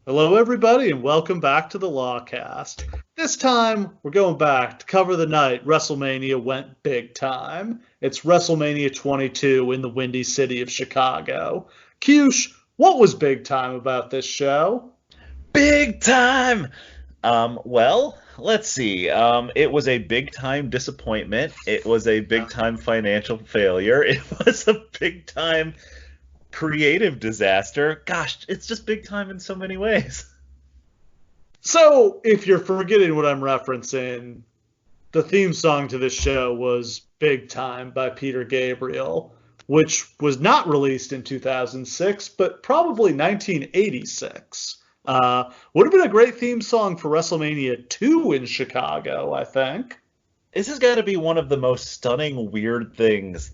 Hello, everybody, and welcome back to the Lawcast. This time, we're going back to cover the night WrestleMania went big time. It's WrestleMania 22 in the Windy City of Chicago. Cush, what was big time about this show? Big time. Let's see. It was a big time disappointment. It was a big time financial failure. It was a big time creative disaster. Gosh, it's just big time in so many ways. So, if you're forgetting what I'm referencing, the theme song to this show was Big Time by Peter Gabriel, which was not released in 2006, but probably 1986. Would have been a great theme song for WrestleMania 2 in Chicago, I think. This has got to be one of the most stunning, weird things.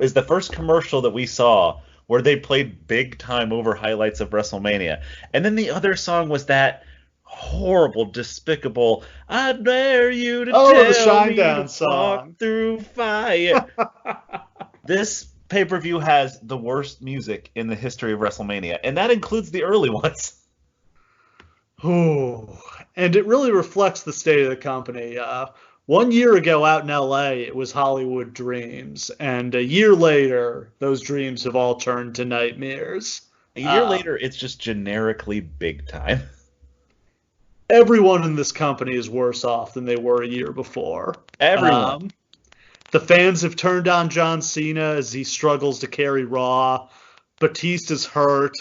Is the first commercial that we saw where they played big time over highlights of WrestleMania. And then the other song was that horrible, despicable, I dare you to Oh, the tell me Shinedown to walk song. through fire. This pay-per-view has the worst music in the history of WrestleMania, and that includes the early ones. Ooh, and it really reflects the state of the company. 1 year ago out in LA, it was Hollywood dreams, and a year later, those dreams have all turned to nightmares. A year Uh, later, it's just generically big time. Everyone in this company is worse off than they were a year before. Everyone. Um, the fans have turned on John Cena as he struggles to carry Raw. Batista's hurt.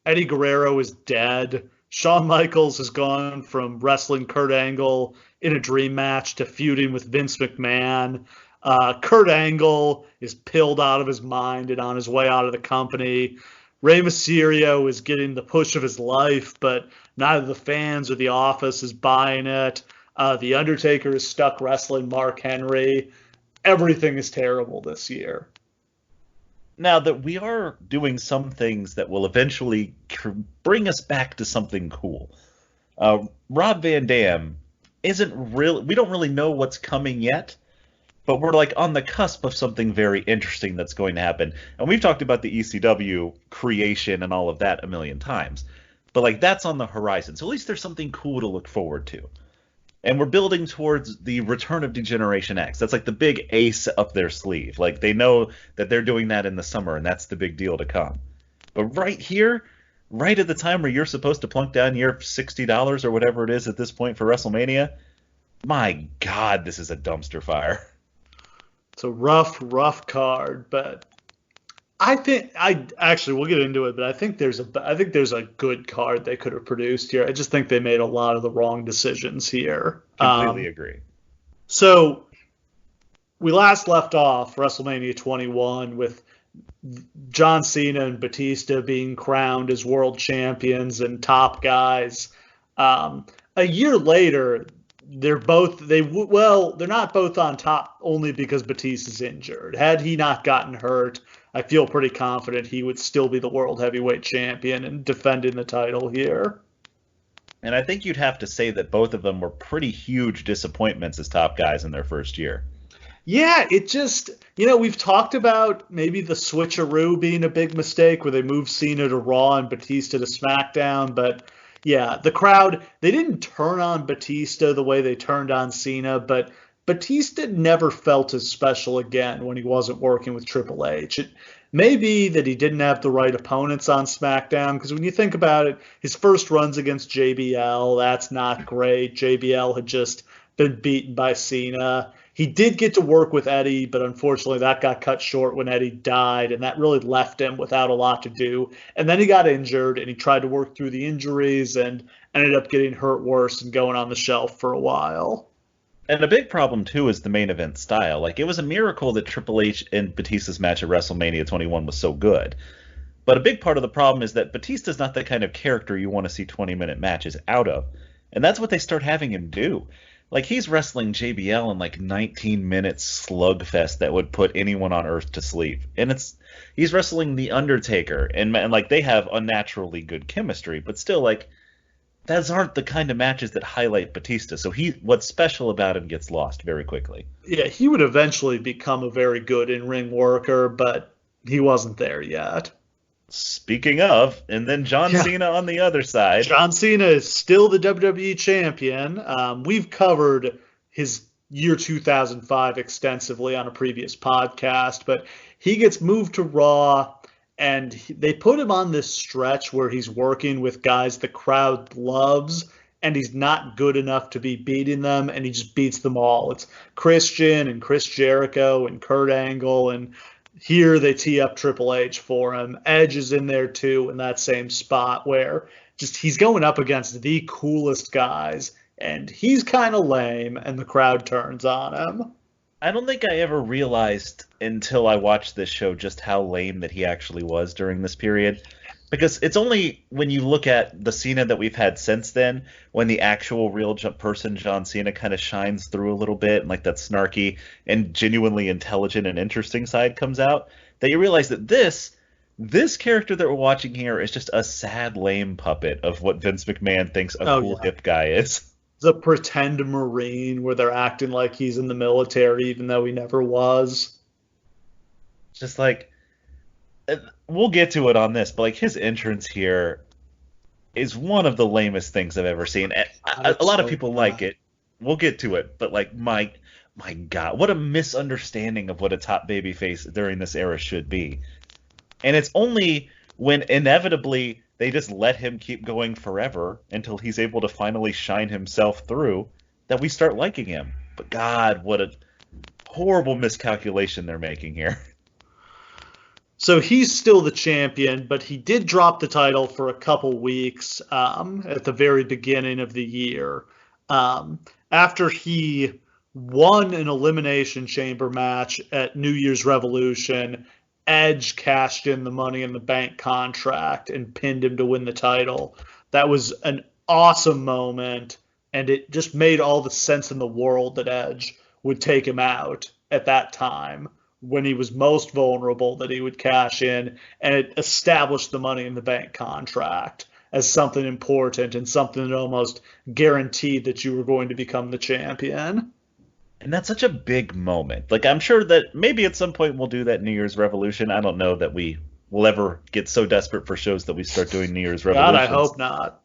Eddie Guerrero is dead. Shawn Michaels has gone from wrestling Kurt Angle in a dream match to feuding with Vince McMahon. Kurt Angle is pilled out of his mind and on his way out of the company. Rey Mysterio is getting the push of his life, but neither the fans or the office is buying it. The Undertaker is stuck wrestling Mark Henry. Everything is terrible this year. Now that we are doing some things that will eventually bring us back to something cool. Rob Van Dam isn't really, we don't really know what's coming yet, but we're like on the cusp of something very interesting that's going to happen. And we've talked about the ECW creation and all of that a million times, but like that's on the horizon. So at least there's something cool to look forward to. And we're building towards the return of Degeneration X. That's like the big ace up their sleeve. Like they know that they're doing that in the summer, and that's the big deal to come. But right here, right at the time where you're supposed to plunk down your $60 or whatever it is at this point for WrestleMania, my God, this is a dumpster fire. It's a rough, rough card, but I think I actually we'll get into it, but I think there's a good card they could have produced here. I just think they made a lot of the wrong decisions here. Completely agree. So we last left off WrestleMania 21 with John Cena and Batista being crowned as world champions and top guys. A year later, they're not both on top only because Batista's injured. Had he not gotten hurt, I feel pretty confident he would still be the world heavyweight champion and defending the title here. And I think you'd have to say that both of them were pretty huge disappointments as top guys in their first year. Yeah, it just, we've talked about maybe the switcheroo being a big mistake where they moved Cena to Raw and Batista to SmackDown, but yeah, the crowd, they didn't turn on Batista the way they turned on Cena, but Batista never felt as special again when he wasn't working with Triple H. It may be that he didn't have the right opponents on SmackDown, because when you think about it, his first runs against JBL, that's not great. JBL had just been beaten by Cena. He did get to work with Eddie, but unfortunately that got cut short when Eddie died, and that really left him without a lot to do. And then he got injured, and he tried to work through the injuries and ended up getting hurt worse and going on the shelf for a while. And a big problem too is the main event style. Like it was a miracle that Triple H and Batista's match at WrestleMania 21 was so good. But a big part of the problem is that Batista's not the kind of character you want to see 20-minute matches out of. And that's what they start having him do. Like he's wrestling JBL in like 19-minute slugfest that would put anyone on earth to sleep. And he's wrestling the Undertaker and like they have unnaturally good chemistry, but still like those aren't the kind of matches that highlight Batista. So what's special about him gets lost very quickly. Yeah, he would eventually become a very good in-ring worker, but he wasn't there yet. speaking of, and then John Yeah. Cena on the other side. John Cena is still the WWE champion. We've covered his year 2005 extensively on a previous podcast, but he gets moved to Raw, and they put him on this stretch where he's working with guys the crowd loves, and he's not good enough to be beating them, and he just beats them all. It's Christian and Chris Jericho and Kurt Angle, and here they tee up Triple H for him. Edge is in there too in that same spot where just he's going up against the coolest guys, and he's kind of lame, and the crowd turns on him. I don't think I ever realized until I watched this show just how lame that he actually was during this period. Because it's only when you look at the Cena that we've had since then, when the actual real person John Cena kind of shines through a little bit, and like that snarky and genuinely intelligent and interesting side comes out, that you realize that this character that we're watching here is just a sad, lame puppet of what Vince McMahon thinks a cool, hip guy is. The pretend Marine where they're acting like he's in the military even though he never was. Just like, we'll get to it on this, but like his entrance here is one of the lamest things I've ever seen. A lot of people like it. We'll get to it, but like my God, what a misunderstanding of what a top babyface during this era should be. And it's only when inevitably they just let him keep going forever until he's able to finally shine himself through that we start liking him. But God, what a horrible miscalculation they're making here. So he's still the champion, but he did drop the title for a couple weeks at the very beginning of the year. After he won an Elimination Chamber match at New Year's Revolution, Edge cashed in the Money in the Bank contract and pinned him to win the title. That was an awesome moment, and it just made all the sense in the world that Edge would take him out at that time when he was most vulnerable, that he would cash in, and it established the Money in the Bank contract as something important and something that almost guaranteed that you were going to become the champion. And that's such a big moment. Like, I'm sure that maybe at some point we'll do that New Year's Revolution. I don't know that we will ever get so desperate for shows that we start doing New Year's Revolution. God, I hope not.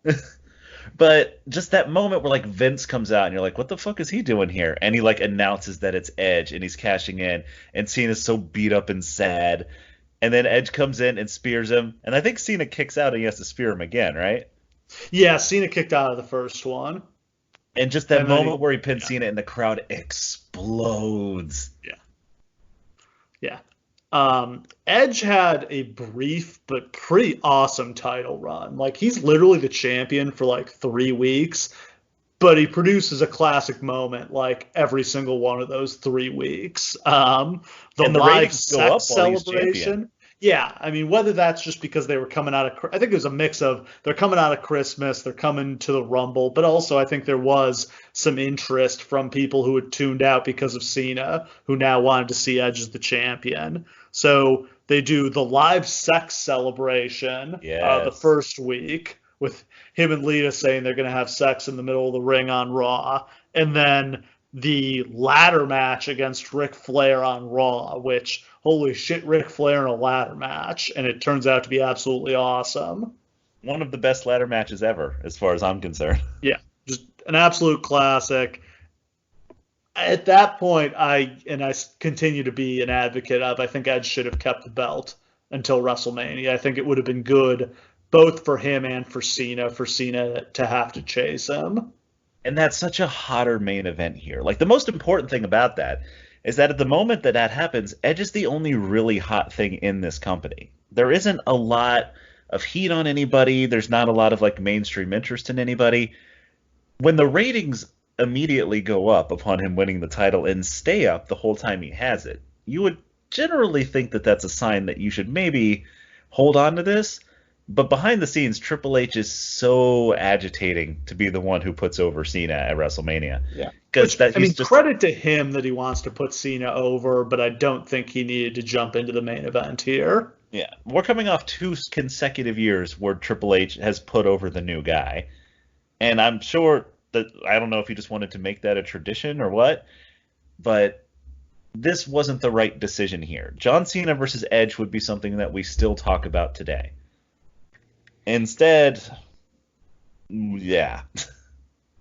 But just that moment where, like, Vince comes out and you're like, what the fuck is he doing here? And he, like, announces that it's Edge and he's cashing in. And Cena's so beat up and sad. And then Edge comes in and spears him. And I think Cena kicks out and he has to spear him again, right? Yeah, Cena kicked out of the first one. And just that moment where he pins Cena and the crowd explodes. Yeah. Edge had a brief but pretty awesome title run. Like, he's literally the champion for like 3 weeks, but he produces a classic moment like every single one of those 3 weeks. The live sex celebration. Yeah, I mean, whether that's just because they were coming out of, I think it was a mix of they're coming out of Christmas, they're coming to the Rumble, but also I think there was some interest from people who had tuned out because of Cena, who now wanted to see Edge as the champion. So they do the live sex celebration the first week with him and Lita saying they're going to have sex in the middle of the ring on Raw, and then the ladder match against Ric Flair on Raw, which, holy shit, Ric Flair in a ladder match, and it turns out to be absolutely awesome. One of the best ladder matches ever, as far as I'm concerned. Yeah, just an absolute classic. At that point, I continue to be an advocate of, I think Edge should have kept the belt until WrestleMania. I think it would have been good both for him and for Cena to have to chase him. And that's such a hotter main event here. Like, the most important thing about that is that at the moment that happens, Edge is the only really hot thing in this company. There isn't a lot of heat on anybody. There's not a lot of, like, mainstream interest in anybody. When the ratings immediately go up upon him winning the title and stay up the whole time he has it, you would generally think that that's a sign that you should maybe hold on to this. But behind the scenes, Triple H is so agitating to be the one who puts over Cena at WrestleMania. Yeah. Credit to him that he wants to put Cena over, but I don't think he needed to jump into the main event here. Yeah. We're coming off 2 consecutive years where Triple H has put over the new guy. And I'm sure that, I don't know if he just wanted to make that a tradition or what, but this wasn't the right decision here. John Cena versus Edge would be something that we still talk about today. Instead, yeah.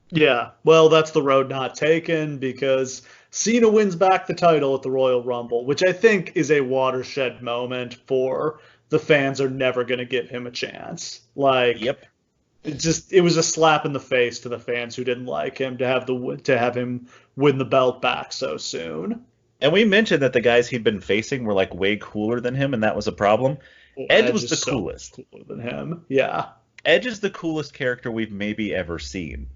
Yeah, well, that's the road not taken because Cena wins back the title at the Royal Rumble, which I think is a watershed moment for the fans are never going to give him a chance. Like, Yep. it was a slap in the face to the fans who didn't like him to have him win the belt back so soon. And we mentioned that the guys he'd been facing were like way cooler than him, and that was a problem. Well, Edge Edge was is the so much coolest. cooler than him. Yeah. Edge is the coolest character we've maybe ever seen.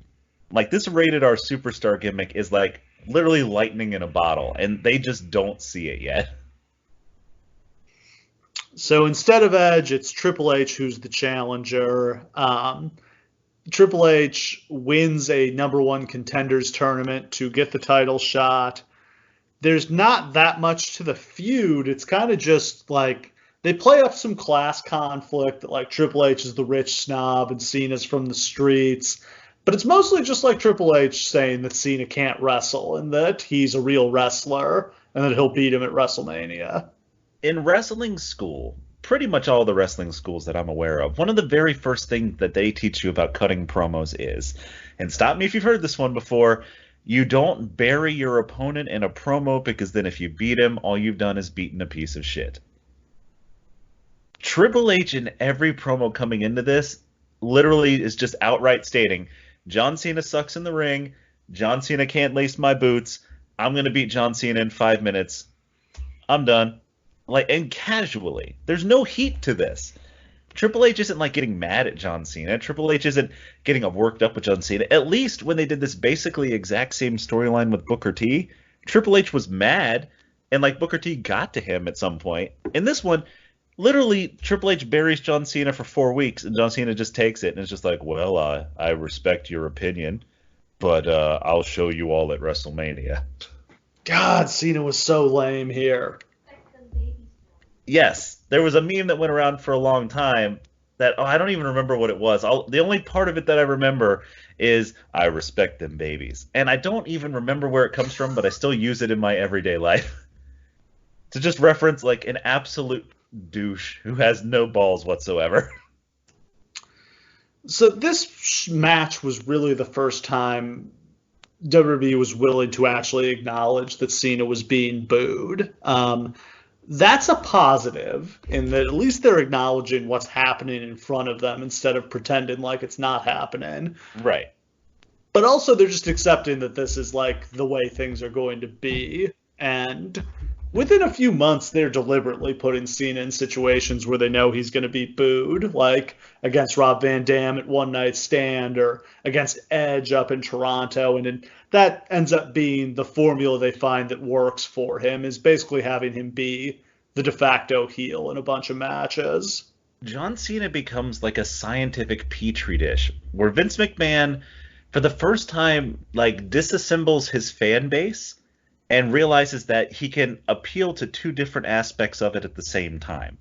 Like this rated R superstar gimmick is like literally lightning in a bottle, and they just don't see it yet. So instead of Edge, it's Triple H who's the challenger. Triple H wins a number one contenders tournament to get the title shot. There's not that much to the feud. It's kind of just like they play up some class conflict that like Triple H is the rich snob and Cena's from the streets. But it's mostly just like Triple H saying that Cena can't wrestle and that he's a real wrestler and that he'll beat him at WrestleMania. In wrestling school, pretty much all the wrestling schools that I'm aware of, one of the very first things that they teach you about cutting promos is, and stop me if you've heard this one before, you don't bury your opponent in a promo because then if you beat him, all you've done is beaten a piece of shit. Triple H in every promo coming into this literally is just outright stating, John Cena sucks in the ring, John Cena can't lace my boots, I'm going to beat John Cena in 5 minutes, I'm done. Like, and casually. There's no heat to this. Triple H isn't like getting mad at John Cena. Triple H isn't getting worked up with John Cena. At least when they did this basically exact same storyline with Booker T, Triple H was mad and like Booker T got to him at some point. In this one, literally Triple H buries John Cena for 4 weeks and John Cena just takes it and is just like, well, I respect your opinion, but I'll show you all at WrestleMania. God, Cena was so lame here. Yes, there was a meme that went around for a long time that I don't even remember what it was. The only part of it that I remember is I respect them babies. And I don't even remember where it comes from, but I still use it in my everyday life. To just reference like an absolute douche who has no balls whatsoever. So this match was really the first time WWE was willing to actually acknowledge that Cena was being booed. That's a positive in that at least they're acknowledging what's happening in front of them instead of pretending like it's not happening. Right. But also they're just accepting that this is like the way things are going to be. And within a few months, they're deliberately putting Cena in situations where they know he's going to be booed, like against Rob Van Dam at One Night Stand or against Edge up in Toronto. And that ends up being the formula they find that works for him, is basically having him be the de facto heel in a bunch of matches. John Cena becomes like a scientific petri dish where Vince McMahon, for the first time, like disassembles his fan base and realizes that he can appeal to two different aspects of it at the same time.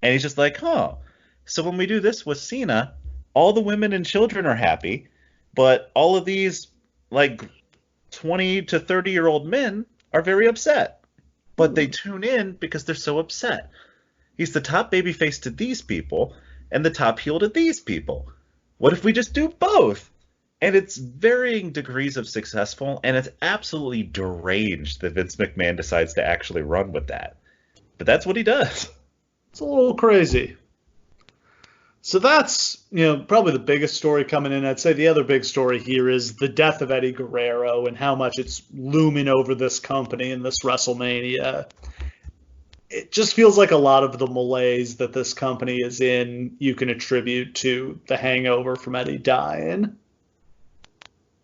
And he's just like, huh, so when we do this with Cena, all the women and children are happy, but all of these like 20 to 30-year-old men are very upset. But they tune in because they're so upset. He's the top babyface to these people and the top heel to these people. What if we just do both? And it's varying degrees of successful, and it's absolutely deranged that Vince McMahon decides to actually run with that. But that's what he does. It's a little crazy. So that's, probably the biggest story coming in. I'd say the other big story here is the death of Eddie Guerrero and how much it's looming over this company in this WrestleMania. It just feels like a lot of the malaise that this company is in, you can attribute to the hangover from Eddie dying.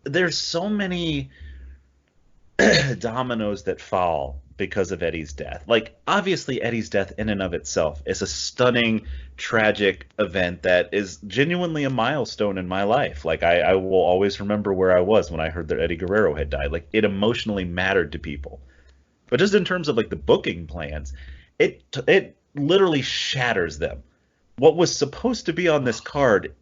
There's so many dominoes that fall because of Eddie's death. Like, obviously, Eddie's death in and of itself is a stunning, tragic event that is genuinely a milestone in my life. Like, I will always remember where I was when I heard that Eddie Guerrero had died. Like, it emotionally mattered to people. But just in terms of, like, the booking plans, it literally shatters them. What was supposed to be on this card,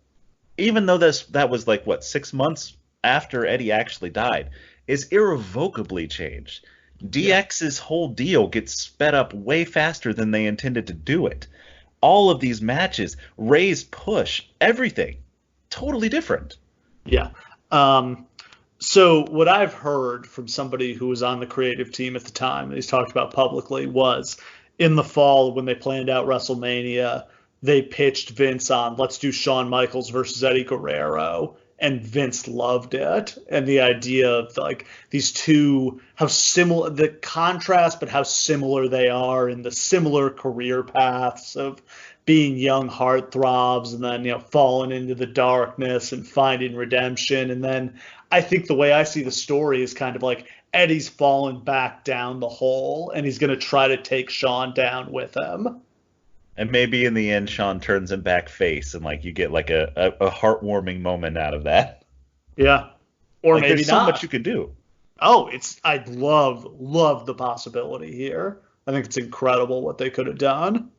even though that was, like, 6 months after Eddie actually died, is irrevocably changed. DX's whole deal gets sped up way faster than they intended to do it. All of these matches, Ray's push, everything, totally different. Yeah. So what I've heard from somebody who was on the creative team at the time, he's talked about publicly, was in the fall when they planned out WrestleMania, they pitched Vince on, let's do Shawn Michaels versus Eddie Guerrero. And Vince loved it. And the idea of like these two, how similar the contrast, but how similar they are in the similar career paths of being young heartthrobs and then, falling into the darkness and finding redemption. And then I think the way I see the story is kind of like Eddie's fallen back down the hole and he's going to try to take Shawn down with him. And maybe in the end, Shawn turns him back face, and like you get like a heartwarming moment out of that. Yeah, or like, maybe there's not. so much you could do. Oh, I'd love the possibility here. I think it's incredible what they could have done.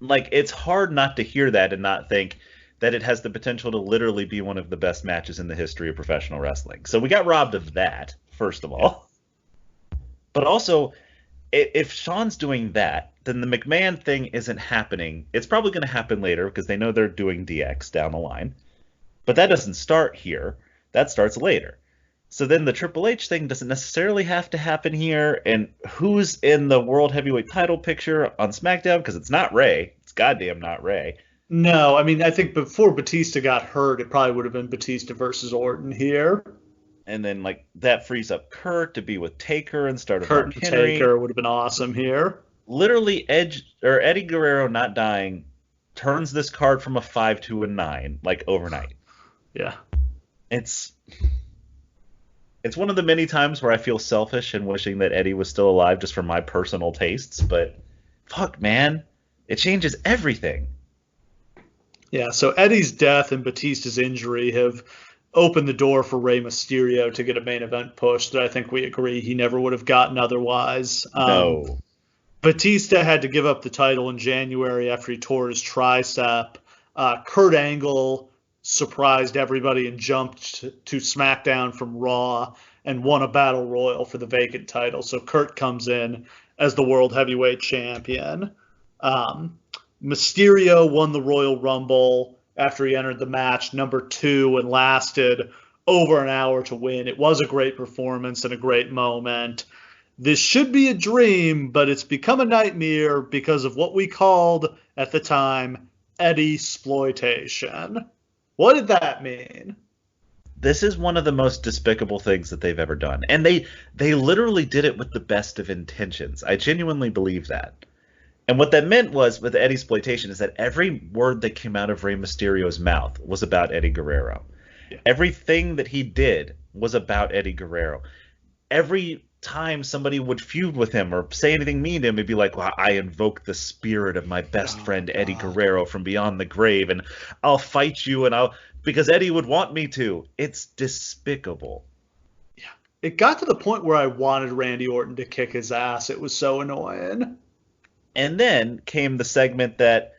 Like, it's hard not to hear that and not think that it has the potential to literally be one of the best matches in the history of professional wrestling. So we got robbed of that, first of all. But also, if Shawn's doing that, then the McMahon thing isn't happening. It's probably going to happen later because they know they're doing DX down the line. But that doesn't start here. That starts later. So then the Triple H thing doesn't necessarily have to happen here. And who's in the World Heavyweight title picture on SmackDown? Because it's not Ray. It's goddamn not Ray. No, I mean, I think before Batista got hurt, it probably would have been Batista versus Orton here. And then, like, that frees up Kurt to be with Taker instead of Kurt Mark and Henry. Taker would have been awesome here. Literally, Eddie Guerrero not dying turns this card from a 5 to a 9, like, overnight. Yeah. It's one of the many times where I feel selfish and wishing that Eddie was still alive just for my personal tastes, but fuck, man. It changes everything. Yeah, so Eddie's death and Batista's injury have opened the door for Rey Mysterio to get a main event push that I think we agree he never would have gotten otherwise. No. Batista had to give up the title in January after he tore his tricep. Kurt Angle surprised everybody and jumped to SmackDown from Raw and won a battle royal for the vacant title. So Kurt comes in as the World Heavyweight Champion. Mysterio won the Royal Rumble after he entered the match number 2 and lasted over an hour to win. It was a great performance and a great moment. This should be a dream, but it's become a nightmare because of what we called at the time Eddie-sploitation. What did that mean? This is one of the most despicable things that they've ever done. And they literally did it with the best of intentions. I genuinely believe that. And what that meant was, with Eddie-sploitation, is that every word that came out of Rey Mysterio's mouth was about Eddie Guerrero. Yeah. Everything that he did was about Eddie Guerrero. Every time somebody would feud with him or say anything mean to him, he'd be like, well, I invoke the spirit of my best friend Eddie Guerrero from beyond the grave, and I'll fight you, because Eddie would want me to. It's despicable. Yeah. It got to the point where I wanted Randy Orton to kick his ass. It was so annoying. And then came the segment that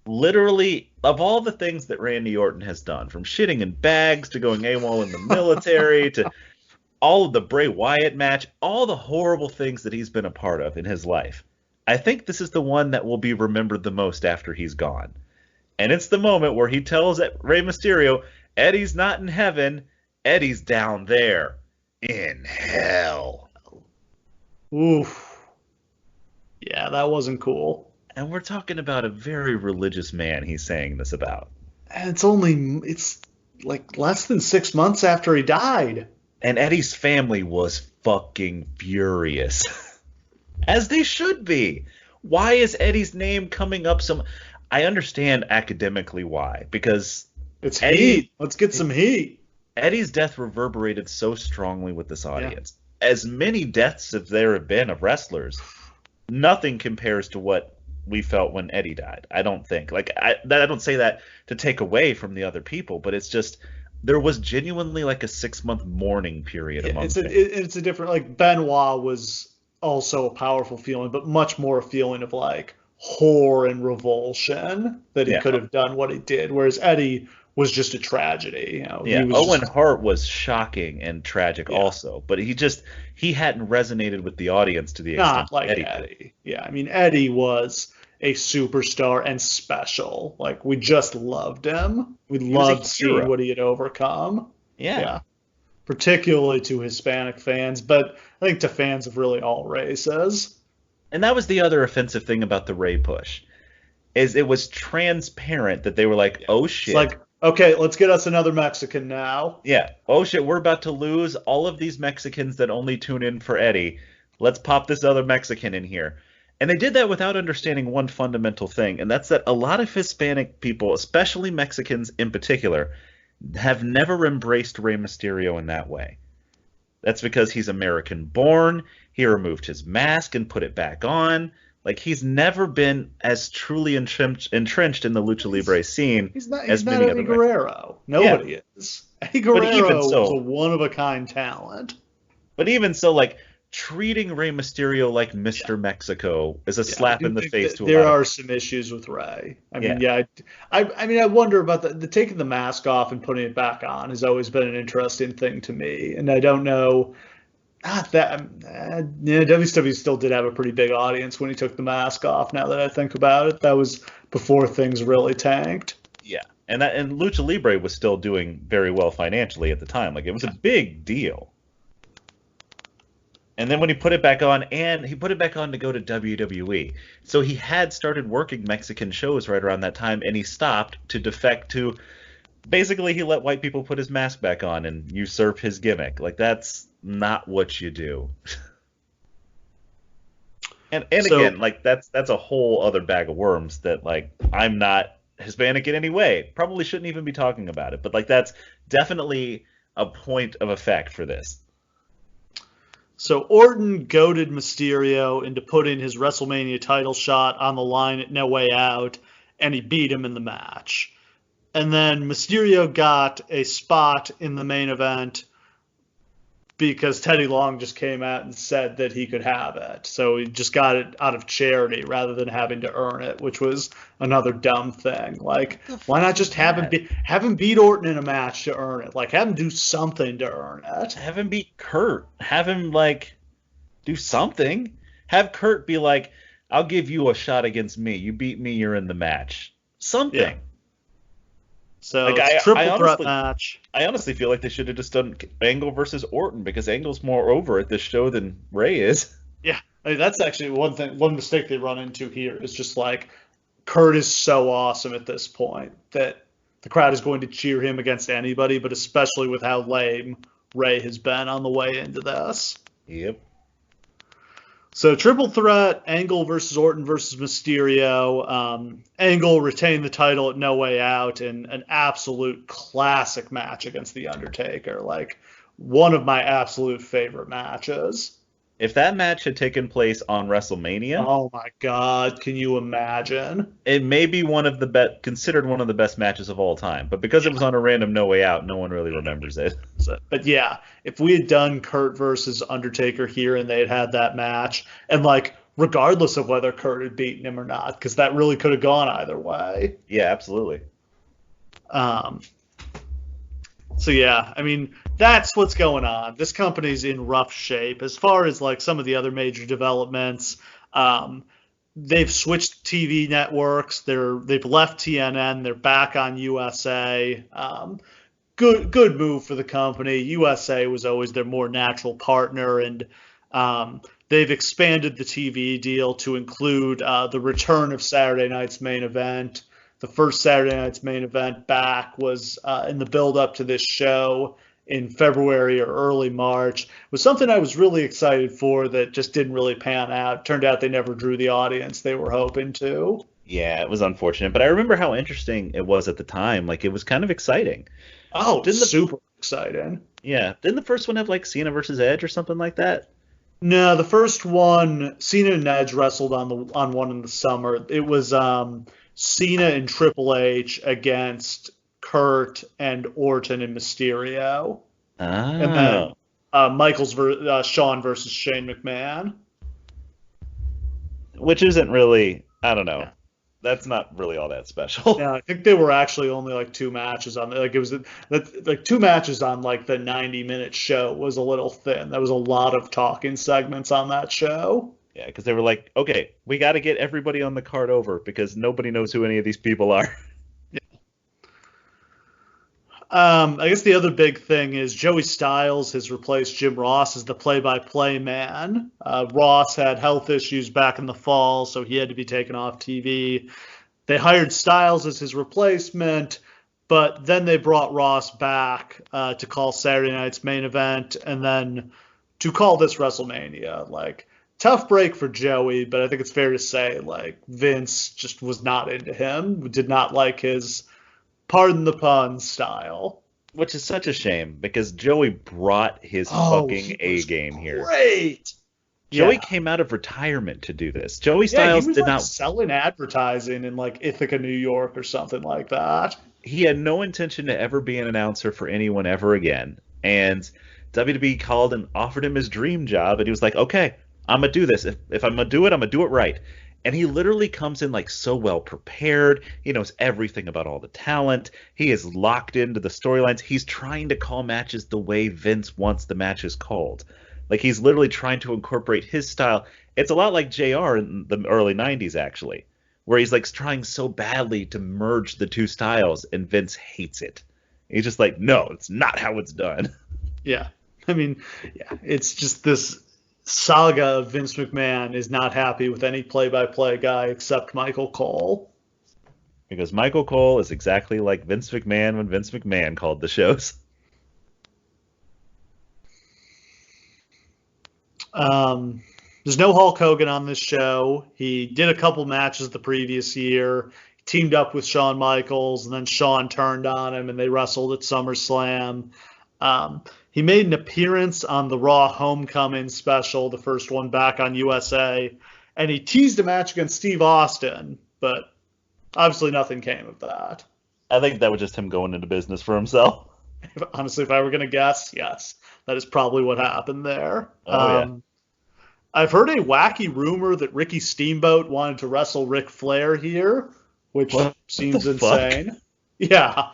literally, of all the things that Randy Orton has done, from shitting in bags to going AWOL in the military to all of the Bray Wyatt match, all the horrible things that he's been a part of in his life, I think this is the one that will be remembered the most after he's gone. And it's the moment where he tells Rey Mysterio, Eddie's not in heaven, Eddie's down there in hell. Oof. Yeah, that wasn't cool. And we're talking about a very religious man he's saying this about. And it's like less than 6 months after he died. And Eddie's family was fucking furious. As they should be. Why is Eddie's name coming up I understand academically why. Because it's heat. Let's get some heat. Eddie's death reverberated so strongly with this audience. Yeah. As many deaths as there have been of wrestlers, nothing compares to what we felt when Eddie died. I don't think. I don't say that to take away from the other people, but it's just there was genuinely like a 6-month mourning period among them. It's a different, like, Benoit was also a powerful feeling, but much more a feeling of like horror and revulsion that he could have done what he did, whereas Eddie was just a tragedy. You know, Yeah, he was Owen just Hart was shocking and tragic yeah, also, but he hadn't resonated with the audience to the extent not that like Eddie did. Eddie. Yeah, I mean Eddie was a superstar and special. Like we just loved him. We He was a loved seeing hero. what he had overcome. Yeah. Yeah, particularly to Hispanic fans, but I think to fans of really all races. And that was the other offensive thing about the Ray push, is it was transparent that they were like, Yeah. "Oh It's shit." like, okay, let's get us another Mexican now. Yeah. "Oh shit, we're about to lose all of these Mexicans that only tune in for Eddie. Let's pop this other Mexican in here." And they did that without understanding one fundamental thing, and that's that a lot of Hispanic people, especially Mexicans in particular, have never embraced Rey Mysterio in that way. That's because he's American born. He removed his mask and put it back on. Like he's never been as truly entrenched in the lucha libre scene He's as not many Eddie other Mexicans. Guerrero. Yeah, Nobody is. Eddie but even Guerrero was a so, one of a kind talent. like treating Rey Mysterio like Yeah. Mr. Mexico is a Yeah, I slap do in the think face that to a there lot of are people. some issues with Ray. I mean, Yeah, yeah, I mean, I wonder about the taking the mask off and putting it back on has always been an interesting thing to me, and I don't know. Yeah, WCW still did have a pretty big audience when he took the mask off. Now that I think about it, that was before things really tanked. yeah, and Lucha Libre was still doing very well financially at the time. Like it was a Yeah, big deal. And then when he put it back on, and he put it back on to go to WWE. So he had started working Mexican shows right around that time, and he stopped to defect to basically he let white people put his mask back on and usurp his gimmick. Like that's not what you do. And so again, like that's a whole other bag of worms that like I'm not Hispanic in any way. Probably shouldn't even be talking about it. But like that's definitely a point of effect for this. So Orton goaded Mysterio into putting his WrestleMania title shot on the line at No Way Out, and he beat him in the match. And then Mysterio got a spot in the main event because Teddy Long just came out and said that he could have it. So he just got it out of charity rather than having to earn it, which was another dumb thing. Like, What the why fuck not is just that? have him beat Orton in a match to earn it? Like, have him do something to earn it. Have him beat Kurt. Have him like do something. Have Kurt be like, "I'll give you a shot against me. You beat me, you're in the match." Yeah. Something. So Like it's a I triple threat honestly match. I honestly feel like they should have just done Angle versus Orton because Angle's more over at this show than Ray is. Yeah, I mean, that's actually one mistake they run into here is just like Kurt is so awesome at this point that the crowd is going to cheer him against anybody, but especially with how lame Ray has been on the way into this. Yep. So triple threat, Angle versus Orton versus Mysterio. Angle retained the title at No Way Out in an absolute classic match against The Undertaker. Like one of my absolute favorite matches. If that match had taken place on WrestleMania, Oh my God, can you imagine? it may be considered one of the best matches of all time. But because it was on a random No Way Out, no one really remembers it. So, but yeah, if we had done Kurt versus Undertaker here and they had had that match, and like regardless of whether Kurt had beaten him or not, because that really could have gone either way. Yeah, absolutely. Um, so yeah, I mean that's what's going on. This company's in rough shape as far as like some of the other major developments. Um, they've switched TV networks. They've left TNN. They're back on USA. Good move for the company. USA was always their more natural partner, and they've expanded the TV deal to include the return of Saturday Night's Main Event. The first Saturday Night's Main Event back was in the build up to this show in February or early March. It was something I was really excited for that just didn't really pan out. Turned out they never drew the audience they were hoping to. Yeah, it was unfortunate, but I remember how interesting it was at the time. Like it was kind of exciting. Oh, Didn't the super exciting. Yeah, didn't the first one have like Cena versus Edge or something like that? No, the first one, Cena and Edge wrestled on one in the summer. It was Cena and Triple H against Kurt and Orton and Mysterio, and then Oh, Shawn versus Shane McMahon. which isn't really, I don't know. Yeah. That's not really all that special. Yeah, I think they were actually only like two matches on like it was like two matches on like the 90-minute show was a little thin. There was a lot of talking segments on that show. Yeah, because they were like, okay, we got to get everybody on the card over because nobody knows who any of these people are. I guess the other big thing is Joey Styles has replaced Jim Ross as the play-by-play man. Ross had health issues back in the fall, so he had to be taken off TV. They hired Styles as his replacement, but then they brought Ross back to call Saturday night's main event and then to call this WrestleMania. Like, tough break for Joey, but I think it's fair to say, like, Vince just was not into him, did not like his, pardon the pun, style. Which is such a shame because Joey brought his fucking A game here. Great. Joey came out of retirement to do this. Joey Styles he was did like not selling advertising in like Ithaca, New York or something like that. He had no intention to ever be an announcer for anyone ever again. And WWE called and offered him his dream job, and he was like, okay, I'm going to do this. If I'm going to do it, I'm going to do it right. And he literally comes in like so well prepared. He knows everything about all the talent. He is locked into the storylines. He's trying to call matches the way Vince wants the matches called. Like, he's literally trying to incorporate his style. It's a lot like JR in the early 90s, actually, where he's like trying so badly to merge the two styles, and Vince hates it. He's just like, no, it's not how it's done. Yeah. I mean, yeah, it's just this saga of Vince McMahon is not happy with any play-by-play guy except Michael Cole. Because Michael Cole is exactly like Vince McMahon when Vince McMahon called the shows. There's no Hulk Hogan on this show. He did a couple matches the previous year. He teamed up with Shawn Michaels, and then Shawn turned on him, and they wrestled at SummerSlam. He made an appearance on the Raw Homecoming special, the first one back on USA, and he teased a match against Steve Austin, but obviously nothing came of that. I think that was just him going into business for himself. Honestly, if I were going to guess, yes, that is probably what happened there. Yeah. I've heard a wacky rumor that Ricky Steamboat wanted to wrestle Ric Flair here, which seems insane. Yeah.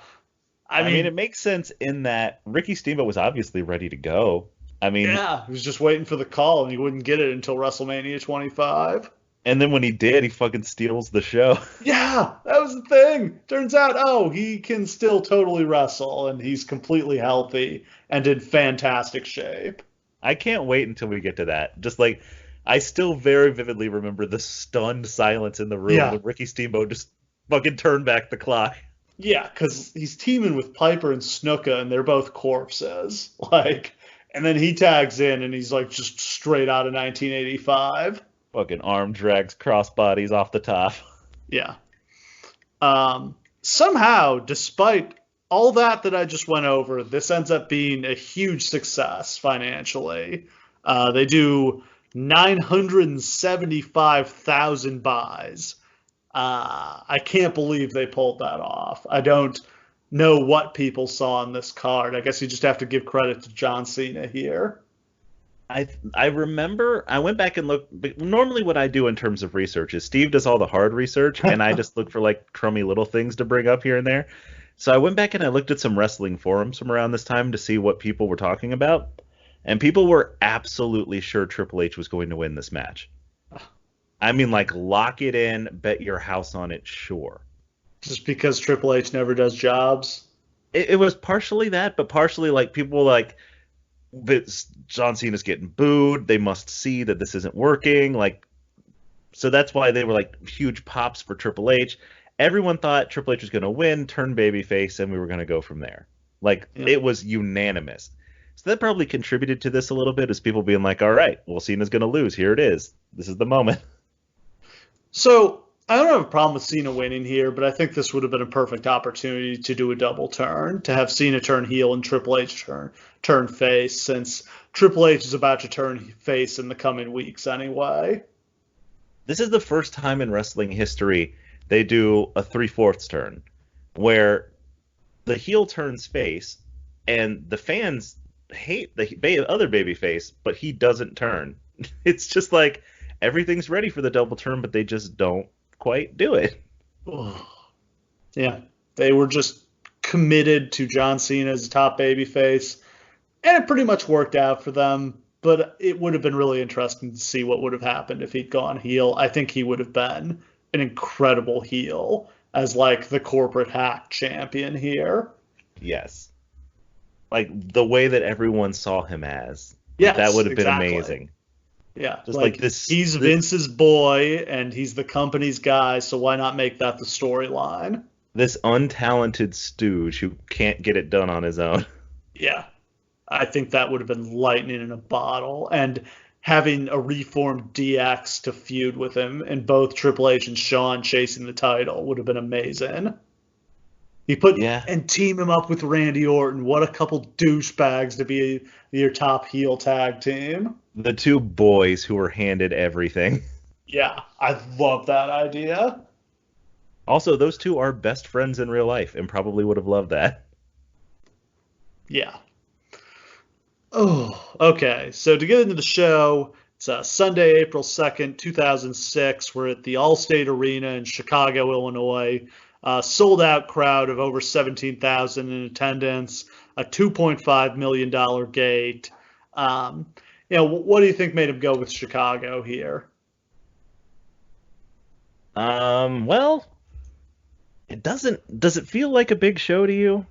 I mean, it makes sense in that Ricky Steamboat was obviously ready to go. I mean, yeah, he was just waiting for the call, and he wouldn't get it until WrestleMania 25. And then when he did, he fucking steals the show. Yeah, that was the thing. Turns out, he can still totally wrestle, and he's completely healthy and in fantastic shape. I can't wait until we get to that. Just like, I still very vividly remember the stunned silence in the room when Ricky Steamboat just fucking turned back the clock. Yeah, because he's teaming with Piper and Snuka, and they're both corpses. Like, and then he tags in, and he's like just straight out of 1985. Fucking arm drags crossbodies off the top. Yeah. Somehow, despite all that I just went over, this ends up being a huge success financially. They do 975,000 buys. I can't believe they pulled that off. I don't know what people saw on this card. I guess you just have to give credit to John Cena here. I remember, I went back and looked. Normally what I do in terms of research is Steve does all the hard research, and I just look for like crummy little things to bring up here and there. So I went back and I looked at some wrestling forums from around this time to see what people were talking about. And people were absolutely sure Triple H was going to win this match. I mean, like, lock it in, bet your house on it, sure. Just because Triple H never does jobs? It was partially that, but partially, like, people were like, John Cena's getting booed. They must see that this isn't working. Like, so that's why they were, like, huge pops for Triple H. Everyone thought Triple H was going to win, turn babyface, and we were going to go from there. Like, It was unanimous. So that probably contributed to this a little bit, is people being like, all right, well, Cena's going to lose. Here it is. This is the moment. So I don't have a problem with Cena winning here, but I think this would have been a perfect opportunity to do a double turn, to have Cena turn heel and Triple H turn face, since Triple H is about to turn face in the coming weeks anyway. This is the first time in wrestling history they do a 3/4 turn, where the heel turns face, and the fans hate the other babyface, but he doesn't turn. It's just like everything's ready for the double turn, but they just don't quite do it. Oh, yeah, they were just committed to John Cena as a top babyface, and it pretty much worked out for them. But it would have been really interesting to see what would have happened if he'd gone heel. I think he would have been an incredible heel as like the corporate hack champion here. Yes. Like the way that everyone saw him as. Like that Yes, would have been exactly. amazing. Yeah, Just like like he's Vince's boy and he's the company's guy, so why not make that the storyline? this untalented stooge who can't get it done on his own. Yeah, I think that would have been lightning in a bottle. And having a reformed DX to feud with him and both Triple H and Shawn chasing the title would have been amazing. He put Yeah. and team him up with Randy Orton. What a couple douchebags to be your top heel tag team. The two boys who were handed everything. Yeah, I love that idea. Also, those two are best friends in real life and probably would have loved that. Yeah. Oh, okay. So to get into the show, it's Sunday, April 2nd, 2006. We're at the Allstate Arena in Chicago, Illinois. Sold out crowd of over 17,000 in attendance, a $2.5 million gate. What do you think made him go with Chicago here? Well, does it feel like a big show to you?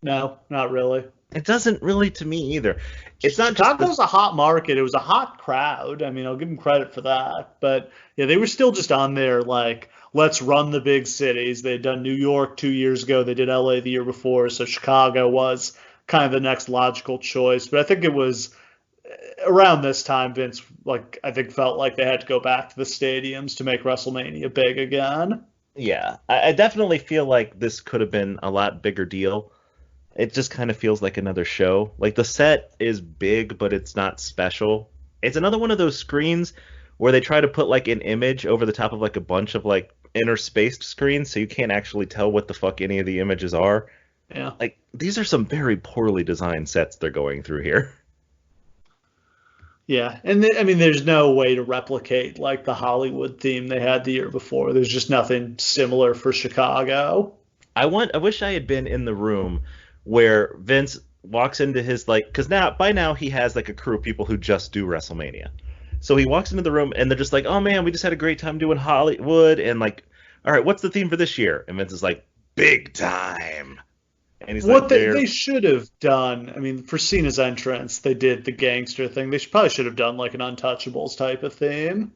No, not really. It doesn't really to me either. It's not just Chicago's a hot market. It was a hot crowd. I mean, I'll give them credit for that. But yeah, they were still just on there like, let's run the big cities. They had done New York 2 years ago. They did LA the year before. So Chicago was kind of the next logical choice. But I think it was around this time, Vince, like, I think felt like they had to go back to the stadiums to make WrestleMania big again. yeah, I definitely feel like this could have been a lot bigger deal. It just kind of feels like another show. Like the set is big, but it's not special. It's another one of those screens where they try to put like an image over the top of like a bunch of like interspaced screens so you can't actually tell what the fuck any of the images are. Yeah. Like these are some very poorly designed sets they're going through here. Yeah, and I mean, there's no way to replicate like the Hollywood theme they had the year before. There's just nothing similar for Chicago. I wish I had been in the room where Vince walks into his like because by now he has like a crew of people who just do WrestleMania. So he walks into the room and they're just like, "Oh man, we just had a great time doing Hollywood," and like, "All right, what's the theme for this year?" And Vince is like, "Big time." And he's What like, they should have done, I mean, for Cena's entrance, they did the gangster thing. They probably should have done like an Untouchables type of theme.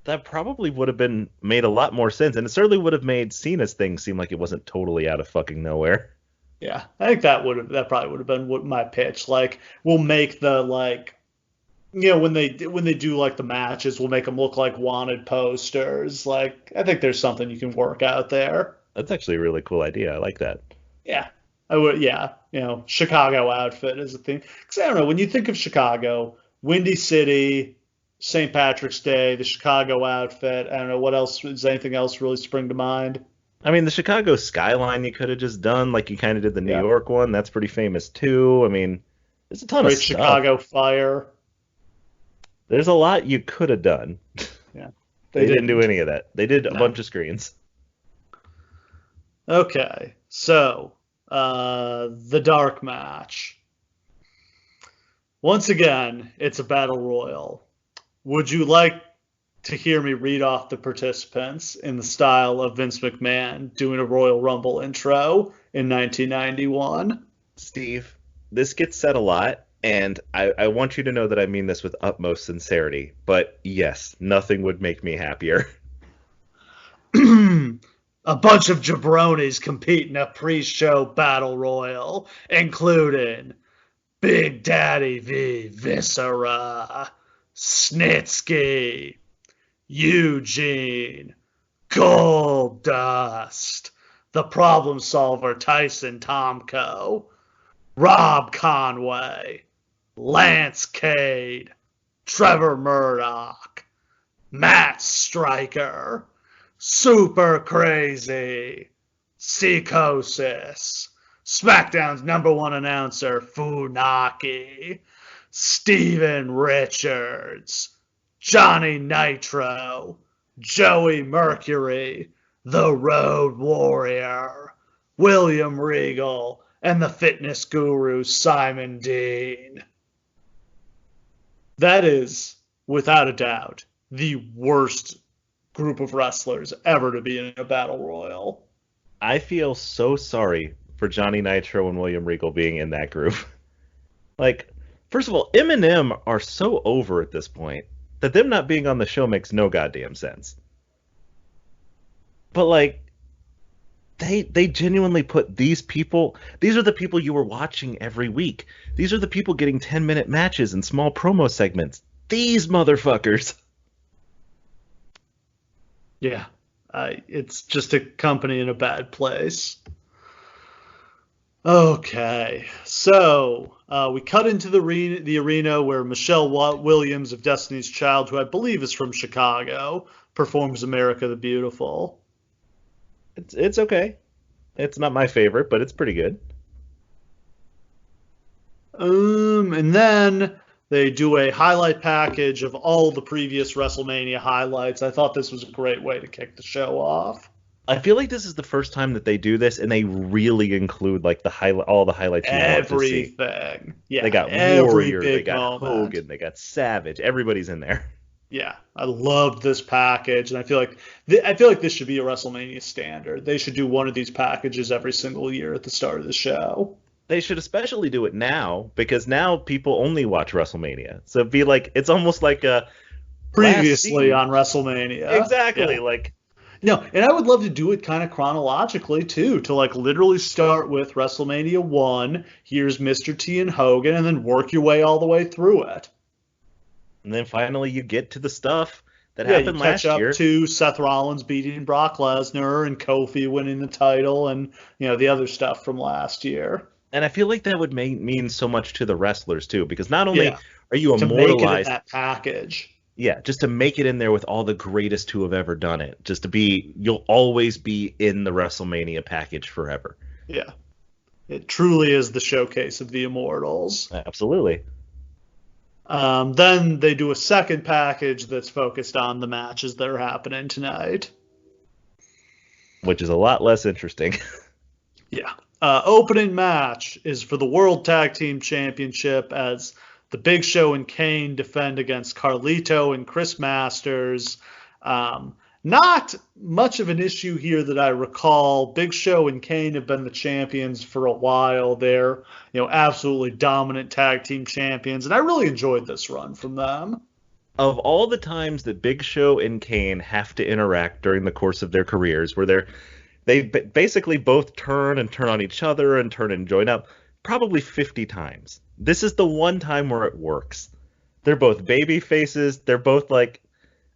that probably would have been made a lot more sense, and it certainly would have made Cena's thing seem like it wasn't totally out of fucking nowhere. Yeah, I think that probably would have been what my pitch. Like, we'll make the like, when they do like the matches, we'll make them look like wanted posters. Like, I think there's something you can work out there. That's actually a really cool idea. I like that. Yeah, I would. Yeah, Chicago outfit is a thing. Because I don't know, when you think of Chicago, Windy City, St. Patrick's Day, the Chicago outfit. I don't know what else. Does anything else really spring to mind? I mean, the Chicago skyline you could have just done like you kind of did the New Yeah, York one. That's pretty famous too. I mean, there's a ton of Great stuff. Chicago Fire. There's a lot you could have done. Yeah, they They didn't do didn't. any of that. They did a No. bunch of screens. Okay, so the dark match. Once again, it's a battle royal. Would you like to hear me read off the participants in the style of Vince McMahon doing a Royal Rumble intro in 1991? Steve, this gets said a lot, and I want you to know that I mean this with utmost sincerity. But yes, nothing would make me happier. A bunch of jabronis compete in a pre-show battle royal, including Big Daddy V. Viscera, Snitsky, Eugene, Gold Dust, the problem solver Tyson Tomko, Rob Conway, Lance Cade, Trevor Murdoch, Matt Stryker, Super Crazy, Psychosis, SmackDown's #1 announcer Funaki, Steven Richards, Johnny Nitro, Joey Mercury, the Road Warrior, William Regal, and the fitness guru Simon Dean. That is, without a doubt, the worst group of wrestlers ever to be in a battle royal. I feel so sorry for Johnny Nitro and William Regal being in that group. Like, first of all, Eminem are so over at this point that them not being on the show makes no goddamn sense. But like, they genuinely put these people. These are the people you were watching every week. These are the people getting 10-minute matches and small promo segments. These motherfuckers. Yeah, it's just a company in a bad place. Okay, so we cut into the arena where Michelle Williams of Destiny's Child, who I believe is from Chicago, performs America the Beautiful. It's okay. It's not my favorite, but it's pretty good. And then they do a highlight package of all the previous WrestleMania highlights. I thought this was a great way to kick the show off. I feel like this is the first time that they do this, and they really include like all the highlights you want to see. Everything. Yeah. They got Warrior, they got Hogan, they got Savage. Everybody's in there. Yeah, I loved this package, and I feel like this should be a WrestleMania standard. They should do one of these packages every single year at the start of the show. They should especially do it now, because now people only watch WrestleMania. So it'd be like, it's almost like a previously on WrestleMania. Exactly, yeah. like. No, and I would love to do it kind of chronologically too, to like literally start with WrestleMania 1, here's Mr. T and Hogan, and then work your way all the way through it. And then finally you get to the stuff that happened last year. Catch up to Seth Rollins beating Brock Lesnar and Kofi winning the title and, the other stuff from last year. And I feel like that would mean so much to the wrestlers too, because not only are you immortalized, to make it in that package. Yeah, just to make it in there with all the greatest who have ever done it. Just to be, you'll always be in the WrestleMania package forever. Yeah. It truly is the showcase of the Immortals. Absolutely. Then they do a second package that's focused on the matches that are happening tonight. Which is a lot less interesting. Yeah. Opening match is for the World Tag Team Championship as the Big Show and Kane defend against Carlito and Chris Masters. Not much of an issue here that I recall. Big Show and Kane have been the champions for a while. They're, absolutely dominant tag team champions, and I really enjoyed this run from them. Of all the times that Big Show and Kane have to interact during the course of their careers, where they basically both turn on each other and turn and join up, probably 50 times. This is the one time where it works. They're both baby faces. They're both like,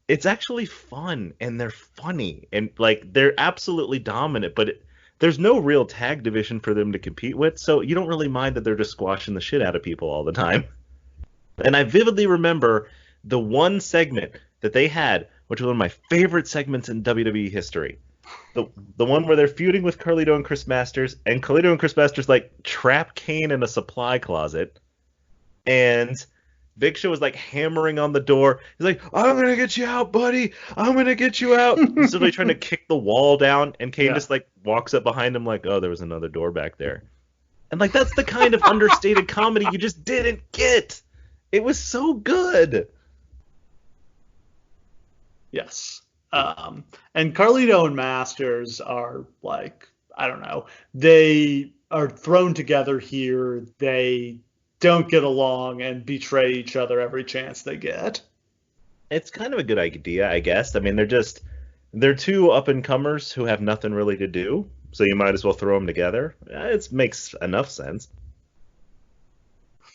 it's actually fun and they're funny and like they're absolutely dominant, but there's no real tag division for them to compete with. So you don't really mind that they're just squashing the shit out of people all the time. And I vividly remember the one segment that they had, which was one of my favorite segments in WWE history. The one where they're feuding with Carlito and Chris Masters, and Carlito and Chris Masters like trap Kane in a supply closet, and Big Show is like hammering on the door. He's like, "I'm gonna get you out, buddy. I'm gonna get you out." He's literally trying to kick the wall down, and Kane just like walks up behind him like, "Oh, there was another door back there," and like that's the kind of understated comedy you just didn't get. It was so good. Yes. And Carlito and Masters are like, I don't know, they are thrown together here. They don't get along and betray each other every chance they get. It's kind of a good idea, I guess. I mean, they're two up-and-comers who have nothing really to do, so you might as well throw them together. It makes enough sense.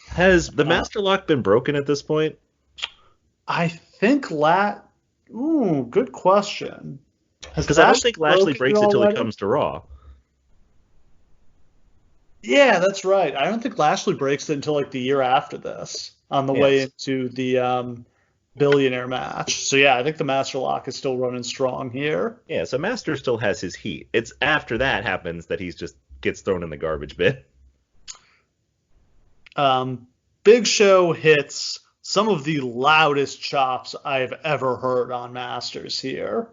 Has the Master Lock been broken at this point? I think Ooh, good question. Because I don't think Lashley breaks it till he comes to Raw. Yeah, that's right. I don't think Lashley breaks it until like the year after this, on the way into the billionaire match. So yeah, I think the Master Lock is still running strong here. Yeah, so Master still has his heat. It's after that happens that he's just gets thrown in the garbage bin. Big Show hits some of the loudest chops I've ever heard on Masters here.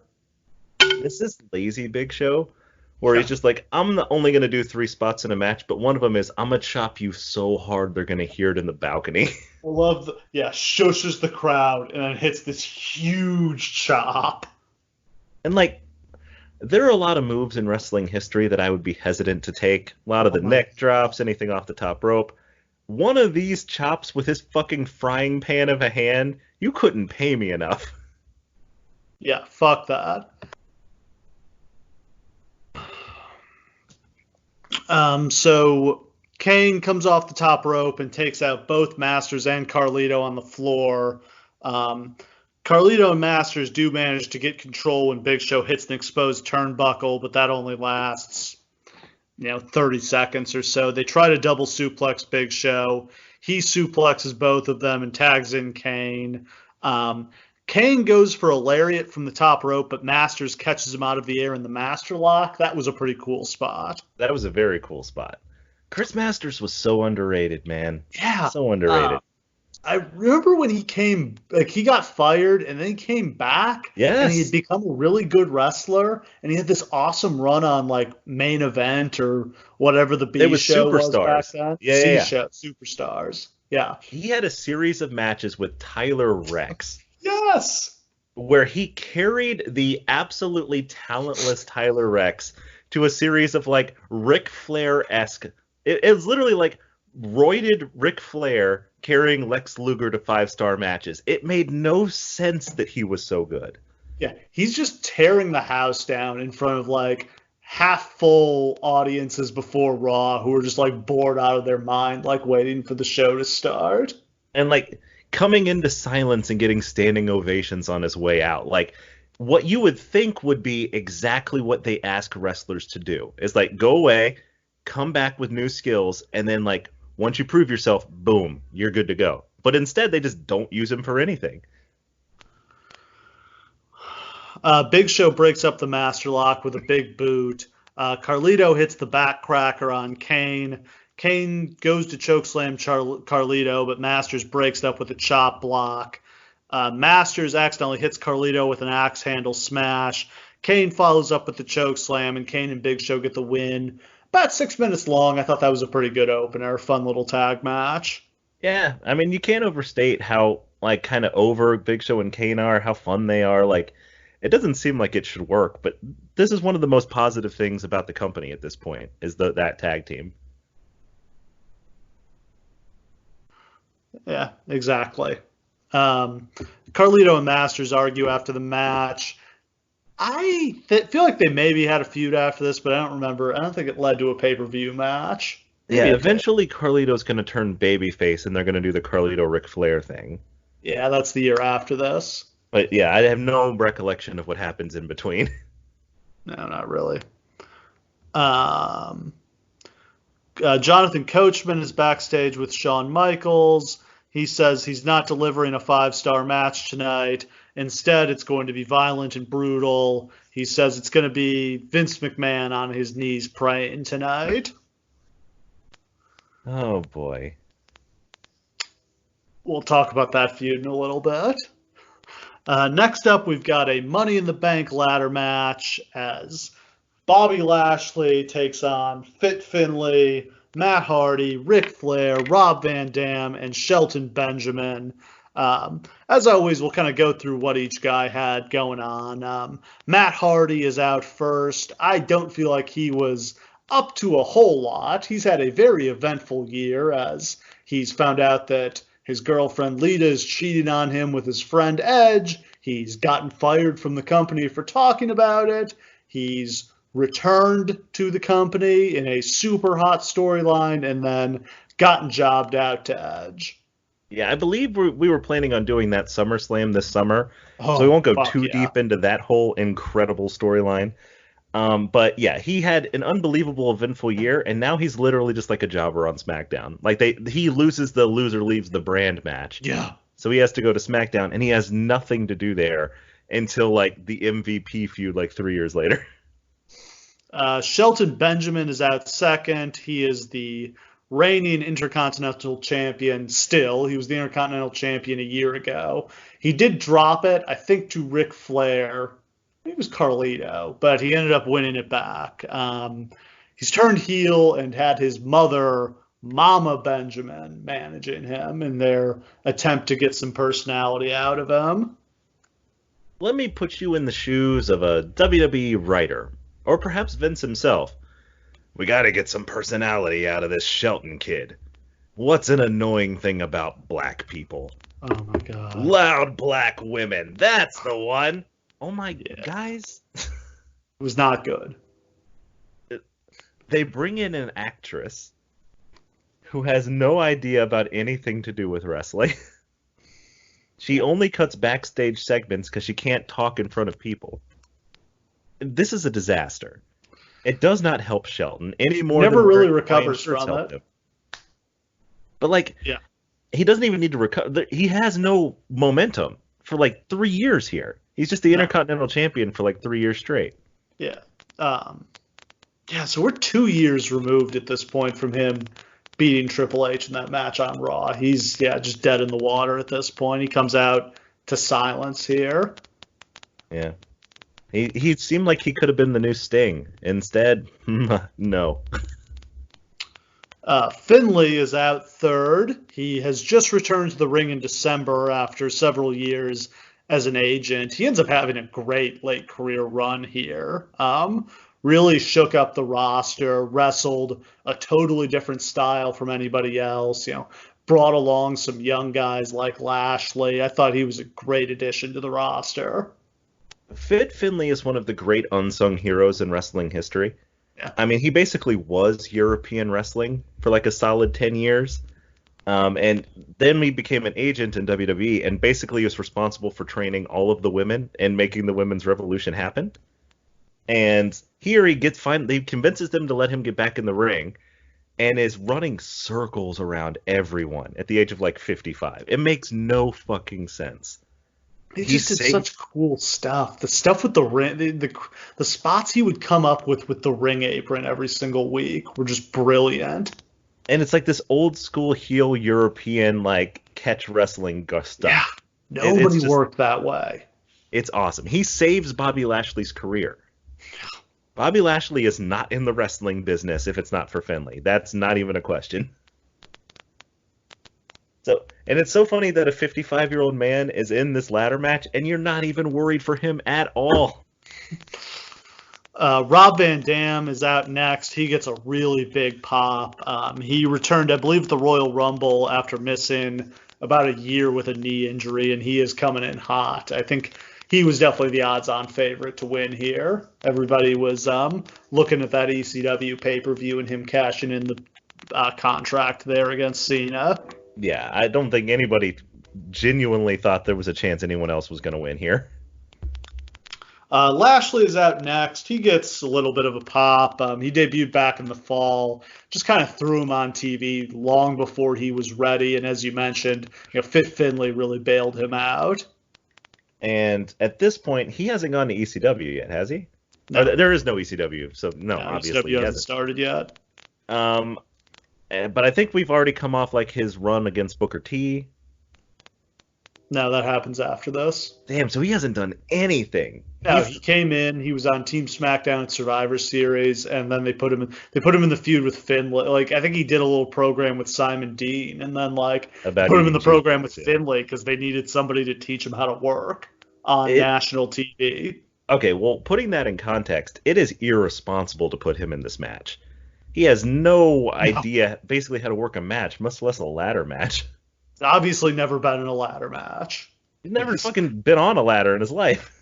This is lazy Big Show, where he's just like, I'm only going to do 3 spots in a match, but one of them is, I'm going to chop you so hard they're going to hear it in the balcony. Shushes the crowd and then hits this huge chop. And, like, there are a lot of moves in wrestling history that I would be hesitant to take. A lot of the neck drops, anything off the top rope. One of these chops with his fucking frying pan of a hand, you couldn't pay me enough. Yeah, fuck that. So Kane comes off the top rope and takes out both Masters and Carlito on the floor. Carlito and Masters do manage to get control when Big Show hits an exposed turnbuckle, but that only lasts, 30 seconds or so. They try to double suplex Big Show. He suplexes both of them and tags in Kane. Kane goes for a lariat from the top rope, but Masters catches him out of the air in the Master Lock. That was a pretty cool spot. That was a very cool spot. Chris Masters was so underrated, man. Yeah. So underrated. I remember when he came, he got fired and then he came back. Yes. And he had become a really good wrestler. And he had this awesome run on Main Event or whatever the B show was back then. Yeah. Show, Superstars. Yeah. He had a series of matches with Tyler Rex. Yes. Where he carried the absolutely talentless Tyler Rex to a series of Ric Flair-esque. It was literally roided Ric Flair carrying Lex Luger to 5-star matches. It made no sense that he was so good. Yeah, he's just tearing the house down in front of half full audiences before Raw who are just bored out of their mind, waiting for the show to start. And coming into silence and getting standing ovations on his way out. What you would think would be exactly what they ask wrestlers to do is go away, come back with new skills, and then once you prove yourself, boom, you're good to go. But instead, they just don't use him for anything. Big Show breaks up the Master Lock with a big boot. Carlito hits the backcracker on Kane. Kane goes to chokeslam Carlito, but Masters breaks it up with a chop block. Masters accidentally hits Carlito with an axe handle smash. Kane follows up with the chokeslam, and Kane and Big Show get the win. About 6 minutes long. I thought that was a pretty good opener. Fun little tag match. Yeah, I mean, you can't overstate how, kind of over Big Show and Kane are, how fun they are. It doesn't seem like it should work, but this is one of the most positive things about the company at this point, is that tag team. Yeah, exactly. Carlito and Masters argue after the match. I feel like they maybe had a feud after this, but I don't remember. I don't think it led to a pay-per-view match. Yeah, eventually Carlito's going to turn babyface, and they're going to do the Carlito Ric Flair thing. Yeah, that's the year after this. But yeah, I have no recollection of what happens in between. No, not really. Jonathan Coachman is backstage with Shawn Michaels. He says he's not delivering a 5-star match tonight. Instead, it's going to be violent and brutal. He says it's going to be Vince McMahon on his knees praying tonight. Oh, boy. We'll talk about that feud in a little bit. Next up, we've got a Money in the Bank ladder match as Bobby Lashley takes on Fit Finlay, Matt Hardy, Ric Flair, Rob Van Dam, and Shelton Benjamin. As always, we'll kind of go through what each guy had going on. Matt Hardy is out first. I don't feel like he was up to a whole lot. He's had a very eventful year as he's found out that his girlfriend Lita is cheating on him with his friend Edge. He's gotten fired from the company for talking about it. He's returned to the company in a super hot storyline and then gotten jobbed out to Edge. Yeah, I believe we were planning on doing that SummerSlam this summer, so we won't go too deep into that whole incredible storyline. But yeah, he had an unbelievable, eventful year, and now he's literally just like a jobber on SmackDown. He loses the loser leaves the brand match. Yeah. So he has to go to SmackDown, and he has nothing to do there until the MVP feud 3 years later. Shelton Benjamin is out second. He is the reigning Intercontinental Champion still. He was the Intercontinental Champion a year ago. He did drop it, I think, to Ric Flair It was Carlito, but he ended up winning it back. He's turned heel and had his mother, Mama Benjamin, managing him in their attempt to get some personality out of him. Let me put you in the shoes of a WWE writer, or perhaps Vince himself. We gotta get some personality out of this Shelton kid. What's an annoying thing about black people? Oh my God. Loud black women. That's the one. Oh my, Yeah. guys. It was not good. They bring in an actress who has no idea about anything to do with wrestling. She only cuts backstage segments because she can't talk in front of people. This is a disaster. It does not help Shelton any more Never than really wearing recovers shirts from help it. him. But like, Yeah. he doesn't even need to recover. He has no momentum for like 3 years here. He's just the No. Intercontinental Champion for like 3 years straight. Yeah. Yeah, so we're 2 years removed at this point from him beating Triple H in that match on Raw. He's, just dead in the water at this point. He comes out to silence here. Yeah. He seemed like he could have been the new Sting. Instead, no. Finlay is out third. He has just returned to the ring in December after several years as an agent. He ends up having a great late career run here. Really shook up the roster, wrestled a totally different style from anybody else, brought along some young guys like Lashley. I thought he was a great addition to the roster. Fit Finlay is one of the great unsung heroes in wrestling history. Yeah. I mean, he basically was European wrestling for like a solid 10 years. And then he became an agent in WWE and basically was responsible for training all of the women and making the women's revolution happen. And here he convinces them to let him get back in the ring and is running circles around everyone at the age of like 55. It makes no fucking sense. He just did such cool stuff. The stuff with the ring, the spots he would come up with the ring apron every single week were just brilliant. And it's like this old school heel European like catch wrestling stuff. Yeah, nobody worked that way. It's awesome. He saves Bobby Lashley's career. Bobby Lashley is not in the wrestling business if it's not for Finlay. That's not even a question. And it's so funny that a 55-year-old man is in this ladder match, and you're not even worried for him at all. Rob Van Dam is out next. He gets a really big pop. He returned, I believe, at the Royal Rumble after missing about a year with a knee injury, and he is coming in hot. I think he was definitely the odds-on favorite to win here. Everybody was looking at that ECW pay-per-view and him cashing in the contract there against Cena. Yeah, I don't think anybody genuinely thought there was a chance anyone else was going to win here. Lashley is out next. He gets a little bit of a pop. He debuted back in the fall. Just kind of threw him on TV long before he was ready. And as you mentioned, Fit Finlay really bailed him out. And at this point, he hasn't gone to ECW yet, has he? No. There is no ECW, so no, obviously ECW hasn't started yet. But I think we've already come off like his run against Booker T. No, that happens after this. Damn, so he hasn't done anything. No, he came in. He was on Team SmackDown at Survivor Series, and then they put him in the feud with Finlay. Like I think he did a little program with Simon Dean, and then put him in the program with Finlay because they needed somebody to teach him how to work on national TV. Okay, well, putting that in context, it is irresponsible to put him in this match. He has no idea basically how to work a match, much less a ladder match. He's obviously never been in a ladder match. He's never fucking been on a ladder in his life.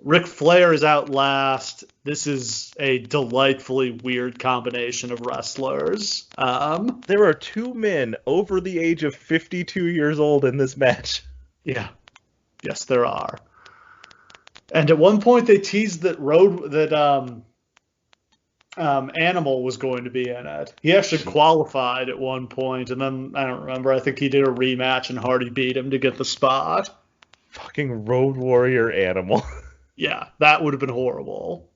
Ric Flair is out last. This is a delightfully weird combination of wrestlers. There are two men over the age of 52 years old in this match. Yeah. Yes, there are. And at one point they teased that Animal was going to be in it. He actually qualified at one point, and then I don't remember. I think he did a rematch, and Hardy beat him to get the spot. Fucking Road Warrior Animal. Yeah, that would have been horrible.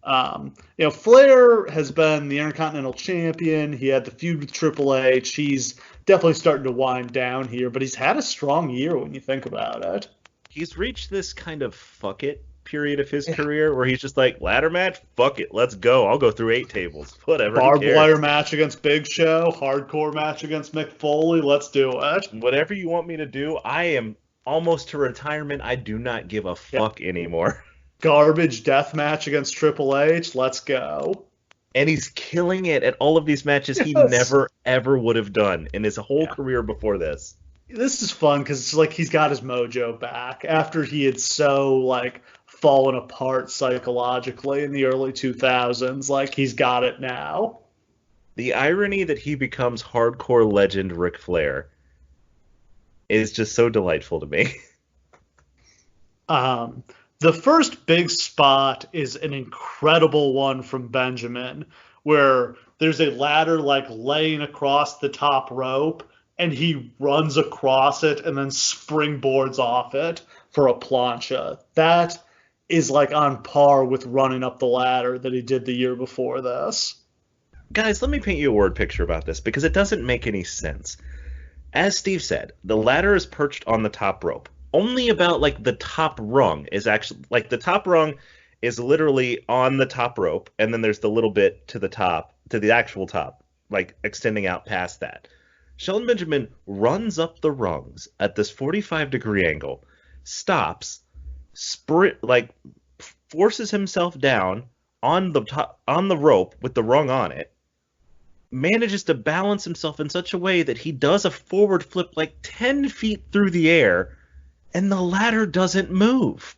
Flair has been the Intercontinental Champion. He had the feud with Triple H. He's definitely starting to wind down here, but he's had a strong year when you think about it. He's reached this kind of fuck it period of his career where he's just like, ladder match, fuck it, let's go. I'll go through 8 tables, whatever. Barbed wire match against Big Show, hardcore match against Mick Foley. Let's do it. Whatever you want me to do. I am almost to retirement. I do not give a fuck anymore. Garbage death match against Triple H. Let's go. And he's killing it at all of these matches he never, ever would have done in his whole career before this. This is fun because it's like he's got his mojo back after he had so, like, fallen apart psychologically in the early 2000s. Like, he's got it now. The irony that he becomes hardcore legend Ric Flair is just so delightful to me. The first big spot is an incredible one from Benjamin, where there's a ladder like laying across the top rope, and he runs across it and then springboards off it for a plancha. That is like on par with running up the ladder that he did the year before this. Guys, let me paint you a word picture about this because it doesn't make any sense. As Steve said, the ladder is perched on the top rope. Only about like the top rung is actually like the top rung is literally on the top rope, and then there's the little bit to the top, to the actual top, like extending out past that. Shelton Benjamin runs up the rungs at this 45-degree angle, stops, forces himself down on the top, on the rope with the rung on it, manages to balance himself in such a way that he does a forward flip like 10 feet through the air, and the ladder doesn't move.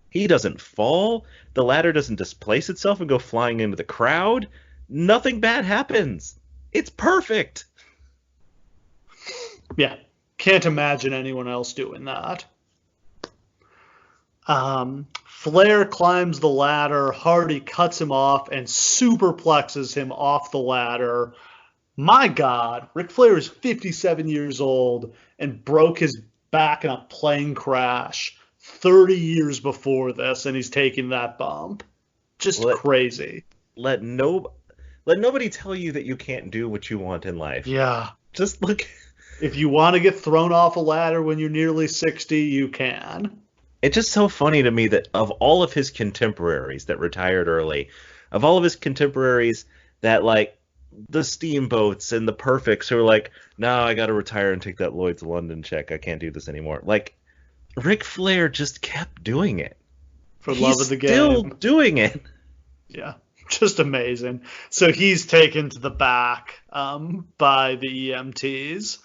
He doesn't fall. The ladder doesn't displace itself and go flying into the crowd. Nothing bad happens. It's perfect. Yeah. Can't imagine anyone else doing that. Flair climbs the ladder. Hardy cuts him off and superplexes him off the ladder. My God, Ric Flair is 57 years old and broke his back in a plane crash 30 years before this, and he's taking that bump. Just crazy. Let nobody tell you that you can't do what you want in life. Yeah. Just look. If you want to get thrown off a ladder when you're nearly 60, you can. It's just so funny to me that of all of his contemporaries that retired early, of all of his contemporaries that like the Steamboats and the Perfects who are like, no, I got to retire and take that Lloyd's London check. I can't do this anymore. Like, Ric Flair just kept doing it. For love of the game. Still doing it. Yeah, just amazing. So he's taken to the back by the EMTs.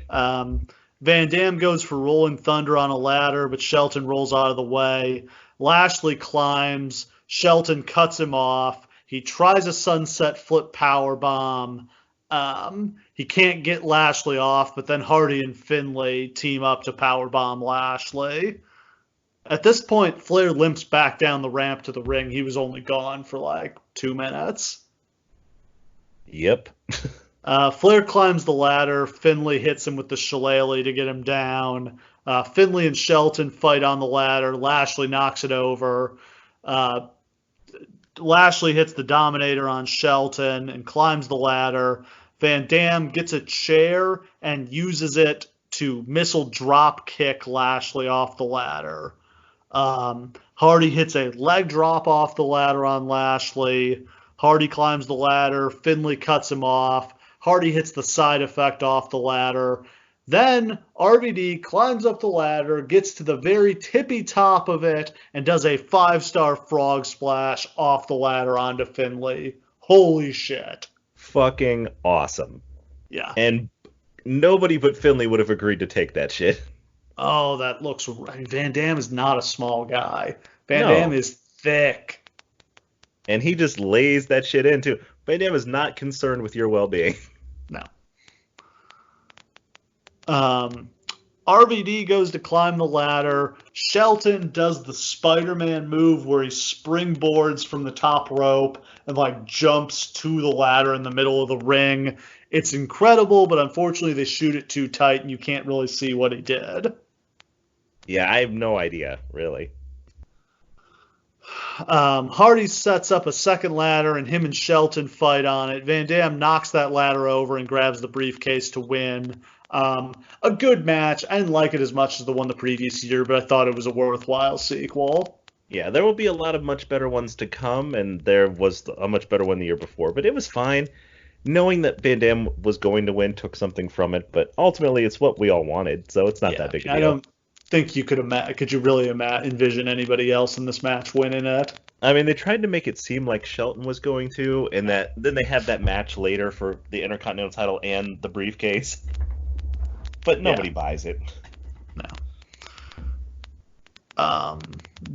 Van Dam goes for Rolling Thunder on a ladder, but Shelton rolls out of the way. Lashley climbs. Shelton cuts him off. He tries a sunset flip power bomb. He can't get Lashley off, but then Hardy and Finlay team up to power bomb Lashley. At this point, Flair limps back down the ramp to the ring. He was only gone for like 2 minutes. Yep. Flair climbs the ladder. Finlay hits him with the shillelagh to get him down. Finlay and Shelton fight on the ladder. Lashley knocks it over. Lashley hits the Dominator on Shelton and climbs the ladder. Van Dam gets a chair and uses it to missile drop kick Lashley off the ladder. Hardy hits a leg drop off the ladder on Lashley. Hardy climbs the ladder. Finlay cuts him off. Hardy hits the side effect off the ladder. Then RVD climbs up the ladder, gets to the very tippy top of it, and does a 5-star frog splash off the ladder onto Finlay. Holy shit. Fucking awesome. Yeah. And nobody but Finlay would have agreed to take that shit. Oh, that looks... I mean, Van Dam is not a small guy. Van Dam is thick. And he just lays that shit in, too. Van Dam is not concerned with your well-being. No. RVD goes to climb the ladder. Shelton does the Spider-Man move where he springboards from the top rope and like jumps to the ladder in the middle of the ring. It's incredible, but unfortunately they shoot it too tight and you can't really see what he did. Yeah, I have no idea, really. Hardy sets up a second ladder and him and Shelton fight on it. Van Dam knocks that ladder over and grabs the briefcase to win. A good match. I didn't like it as much as the one the previous year, but I thought it was a worthwhile sequel. Yeah, there will be a lot of much better ones to come, and there was a much better one the year before, but it was fine. Knowing that Van Dam was going to win took something from it, but ultimately it's what we all wanted, so it's not that big a deal. I don't think you could you really envision anybody else in this match winning it? I mean, they tried to make it seem like Shelton was going to, and that then they had that match later for the Intercontinental title and the briefcase, but nobody buys it. No.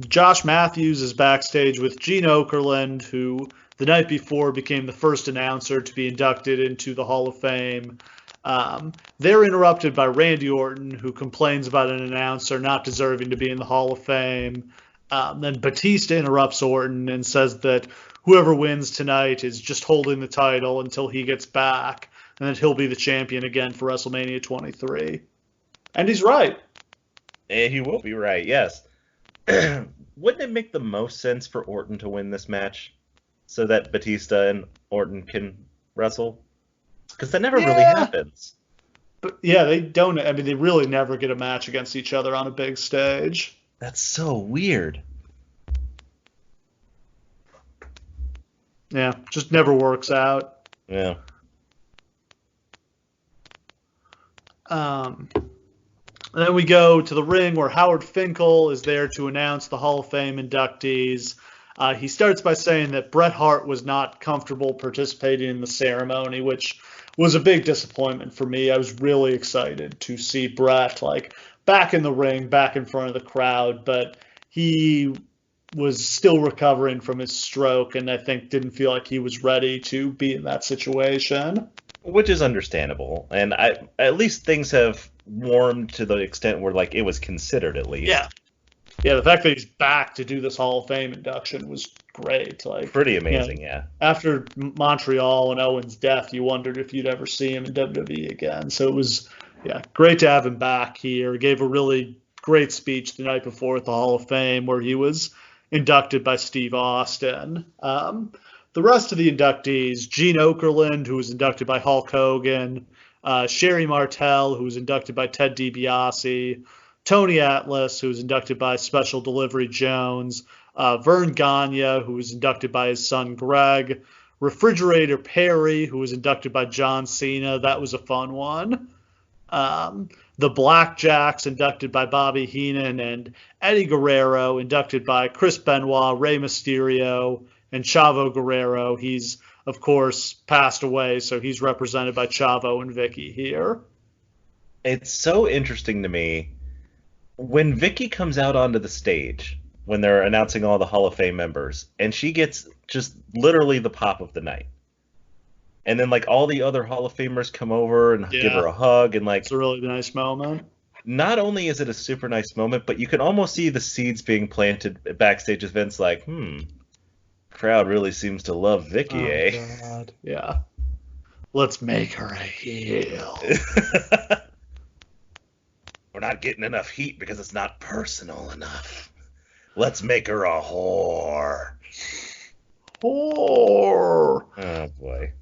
Josh Matthews is backstage with Gene Okerlund, who the night before became the first announcer to be inducted into the Hall of Fame. They're interrupted by Randy Orton, who complains about an announcer not deserving to be in the Hall of Fame. Then Batista interrupts Orton and says that whoever wins tonight is just holding the title until he gets back, and that he'll be the champion again for WrestleMania 23. And he's right. And he will be right, yes. Wouldn't it make the most sense for Orton to win this match so that Batista and Orton can wrestle? Because that never really happens. But yeah, they don't. I mean, they really never get a match against each other on a big stage. That's so weird. Yeah, just never works out. Yeah. Then we go to the ring where Howard Finkel is there to announce the Hall of Fame inductees. He starts by saying that Bret Hart was not comfortable participating in the ceremony, which was a big disappointment for me. I was really excited to see Bret back in the ring, back in front of the crowd, but he was still recovering from his stroke, and I think didn't feel like he was ready to be in that situation. Which is understandable, and at least things have warmed to the extent where it was considered at least. Yeah, the fact that he's back to do this Hall of Fame induction was great. Pretty amazing, yeah. After Montreal and Owen's death, you wondered if you'd ever see him in WWE again. So it was, great to have him back here. He gave a really great speech the night before at the Hall of Fame where he was inducted by Steve Austin. The rest of the inductees, Gene Okerlund, who was inducted by Hulk Hogan, Sherry Martel, who was inducted by Ted DiBiase, Tony Atlas, who was inducted by Special Delivery Jones, Vern Gagne, who was inducted by his son Greg, Refrigerator Perry, who was inducted by John Cena. That was a fun one. The Blackjacks, inducted by Bobby Heenan, and Eddie Guerrero, inducted by Chris Benoit, Rey Mysterio, and Chavo Guerrero. He's, of course, passed away, so he's represented by Chavo and Vicky here. It's so interesting to me. When Vicky comes out onto the stage, when they're announcing all the Hall of Fame members, and she gets just literally the pop of the night. And then all the other Hall of Famers come over and give her a hug, and it's a really nice moment. Not only is it a super nice moment, but you can almost see the seeds being planted backstage as Vince crowd really seems to love Vicky, eh? God. Yeah. Let's make her a heel. We're not getting enough heat because it's not personal enough. Let's make her a whore. Whore. Oh, boy.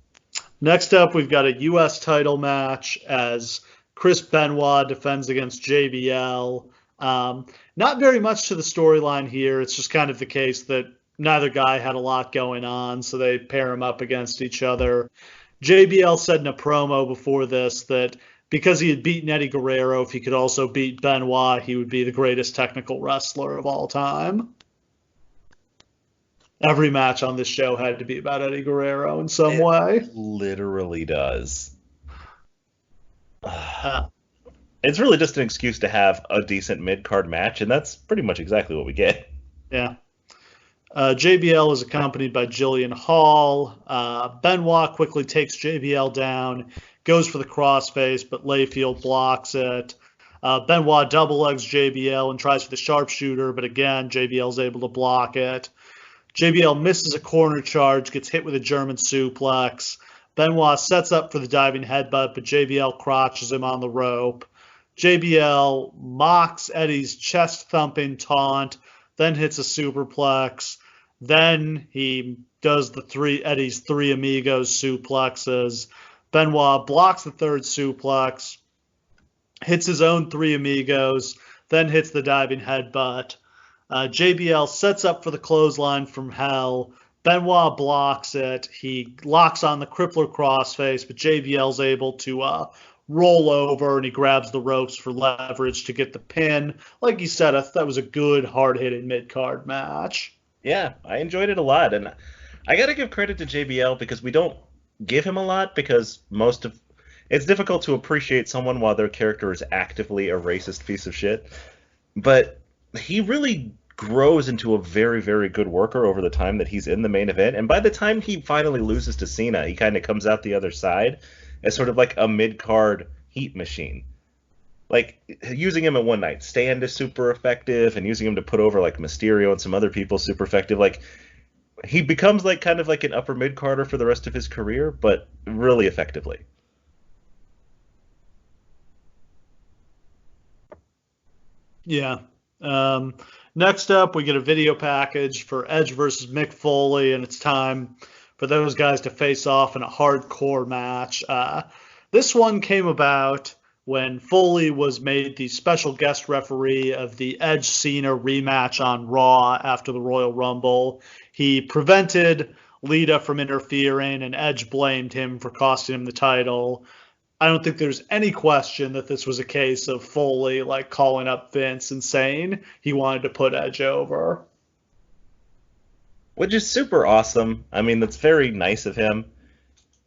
Next up, we've got a U.S. title match as Chris Benoit defends against JBL. Not very much to the storyline here. It's just kind of the case that neither guy had a lot going on, so they pair them up against each other. JBL said in a promo before this that because he had beaten Eddie Guerrero, if he could also beat Benoit, he would be the greatest technical wrestler of all time. Every match on this show had to be about Eddie Guerrero in some way. Literally does. It's really just an excuse to have a decent mid-card match, and that's pretty much exactly what we get. Yeah. JBL is accompanied by Jillian Hall. Benoit quickly takes JBL down, goes for the crossface, but Layfield blocks it. Benoit double legs JBL and tries for the sharpshooter, but again, JBL's able to block it. JBL misses a corner charge, gets hit with a German suplex. Benoit sets up for the diving headbutt, but JBL crotches him on the rope. JBL mocks Eddie's chest-thumping taunt, then hits a superplex. Then he does Eddie's three amigos suplexes. Benoit blocks the third suplex, hits his own three amigos, then hits the diving headbutt. JBL sets up for the clothesline from hell. Benoit blocks it. He locks on the crippler crossface, but JBL's able to roll over, and he grabs the ropes for leverage to get the pin. Like you said, I thought that was a good, hard-hitting mid-card match. Yeah, I enjoyed it a lot, and I got to give credit to JBL because we don't give him a lot because it's difficult to appreciate someone while their character is actively a racist piece of shit. But he really grows into a very, very good worker over the time that he's in the main event. And by the time he finally loses to Cena, he kind of comes out the other side as sort of like a mid-card heat machine. Like, using him in One Night Stand is super effective, and using him to put over like Mysterio and some other people super effective. Like, he becomes like kind of like an upper mid-carder for the rest of his career, but really effectively. Yeah. Next up, we get a video package for Edge versus Mick Foley, and it's time for those guys to face off in a hardcore match. This one came about when Foley was made the special guest referee of the Edge Cena rematch on Raw after the Royal Rumble. He prevented Lita from interfering, and Edge blamed him for costing him the title. I don't think there's any question that this was a case of Foley like calling up Vince and saying he wanted to put Edge over. Which is super awesome. I mean, that's very nice of him.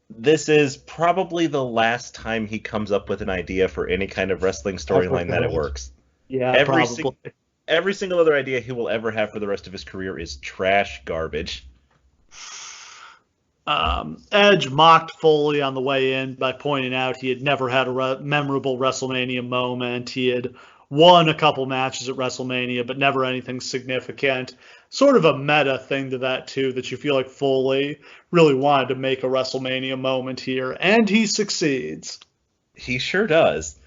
This is probably the last time he comes up with an idea for any kind of wrestling storyline that it works. Yeah, every single other idea he will ever have for the rest of his career is trash garbage. Edge mocked Foley on the way in by pointing out he had never had a memorable WrestleMania moment. He had won a couple matches at WrestleMania, but never anything significant. Sort of a meta thing to that, too, that you feel like Foley really wanted to make a WrestleMania moment here, and he succeeds. He sure does.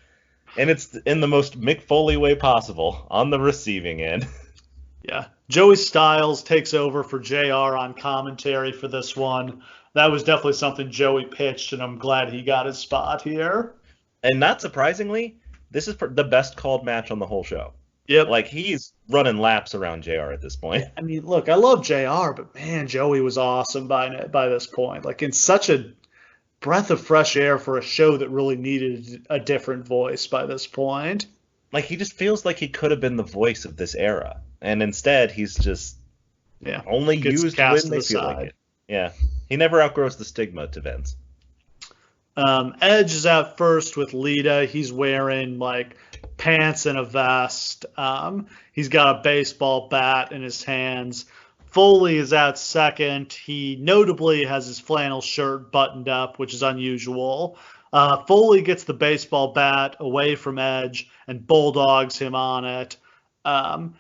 And it's in the most Mick Foley way possible, on the receiving end. Yeah. Joey Styles takes over for JR on commentary for this one. That was definitely something Joey pitched, and I'm glad he got his spot here. And not surprisingly, this is the best called match on the whole show. Yep. Like, he's running laps around JR at this point. I mean, look, I love JR, but man, Joey was awesome by this point. Like, in such a breath of fresh air for a show that really needed a different voice by this point. Like, he just feels like he could have been the voice of this era. And instead, he's just only used when they feel like it. Yeah. He never outgrows the stigma to Vince. Edge is out first with Lita. He's wearing, like, pants and a vest. He's got a baseball bat in his hands. Foley is out second. He notably has his flannel shirt buttoned up, which is unusual. Foley gets the baseball bat away from Edge and bulldogs him on it.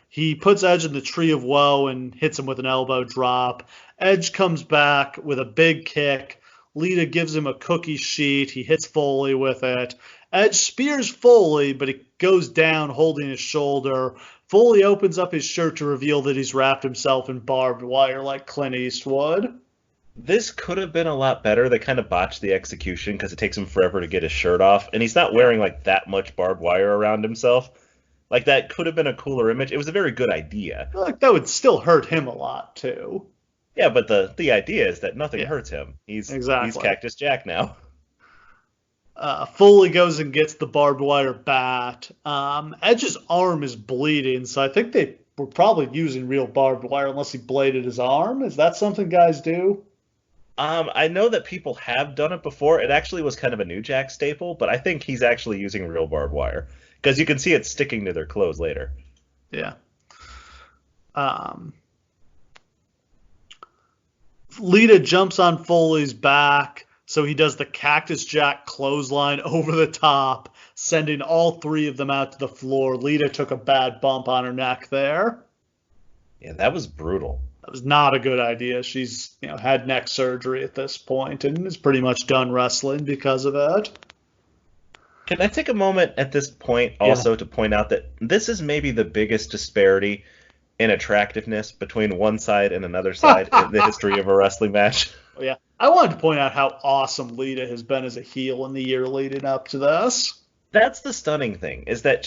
He puts Edge in the Tree of Woe and hits him with an elbow drop. Edge comes back with a big kick. Lita gives him a cookie sheet. He hits Foley with it. Edge spears Foley, but he goes down holding his shoulder. Foley opens up his shirt to reveal that he's wrapped himself in barbed wire like Clint Eastwood. This could have been a lot better. They kind of botched the execution because it takes him forever to get his shirt off. And he's not wearing like that much barbed wire around himself. Like, that could have been a cooler image. It was a very good idea. I feel like that would still hurt him a lot, too. Yeah, but the idea is that nothing hurts him. He's Cactus Jack now. Foley goes and gets the barbed wire bat. Edge's arm is bleeding, so I think they were probably using real barbed wire unless he bladed his arm. Is that something guys do? I know that people have done it before. It actually was kind of a New Jack staple, but I think he's actually using real barbed wire. Because you can see it sticking to their clothes later. Yeah. Lita jumps on Foley's back, so he does the Cactus Jack clothesline over the top, sending all three of them out to the floor. Lita took a bad bump on her neck there. Yeah, that was brutal. That was not a good idea. She's had neck surgery at this point and is pretty much done wrestling because of it. Can I take a moment at this point also to point out that this is maybe the biggest disparity in attractiveness between one side and another side in the history of a wrestling match? Oh, yeah. I wanted to point out how awesome Lita has been as a heel in the year leading up to this. That's the stunning thing, is that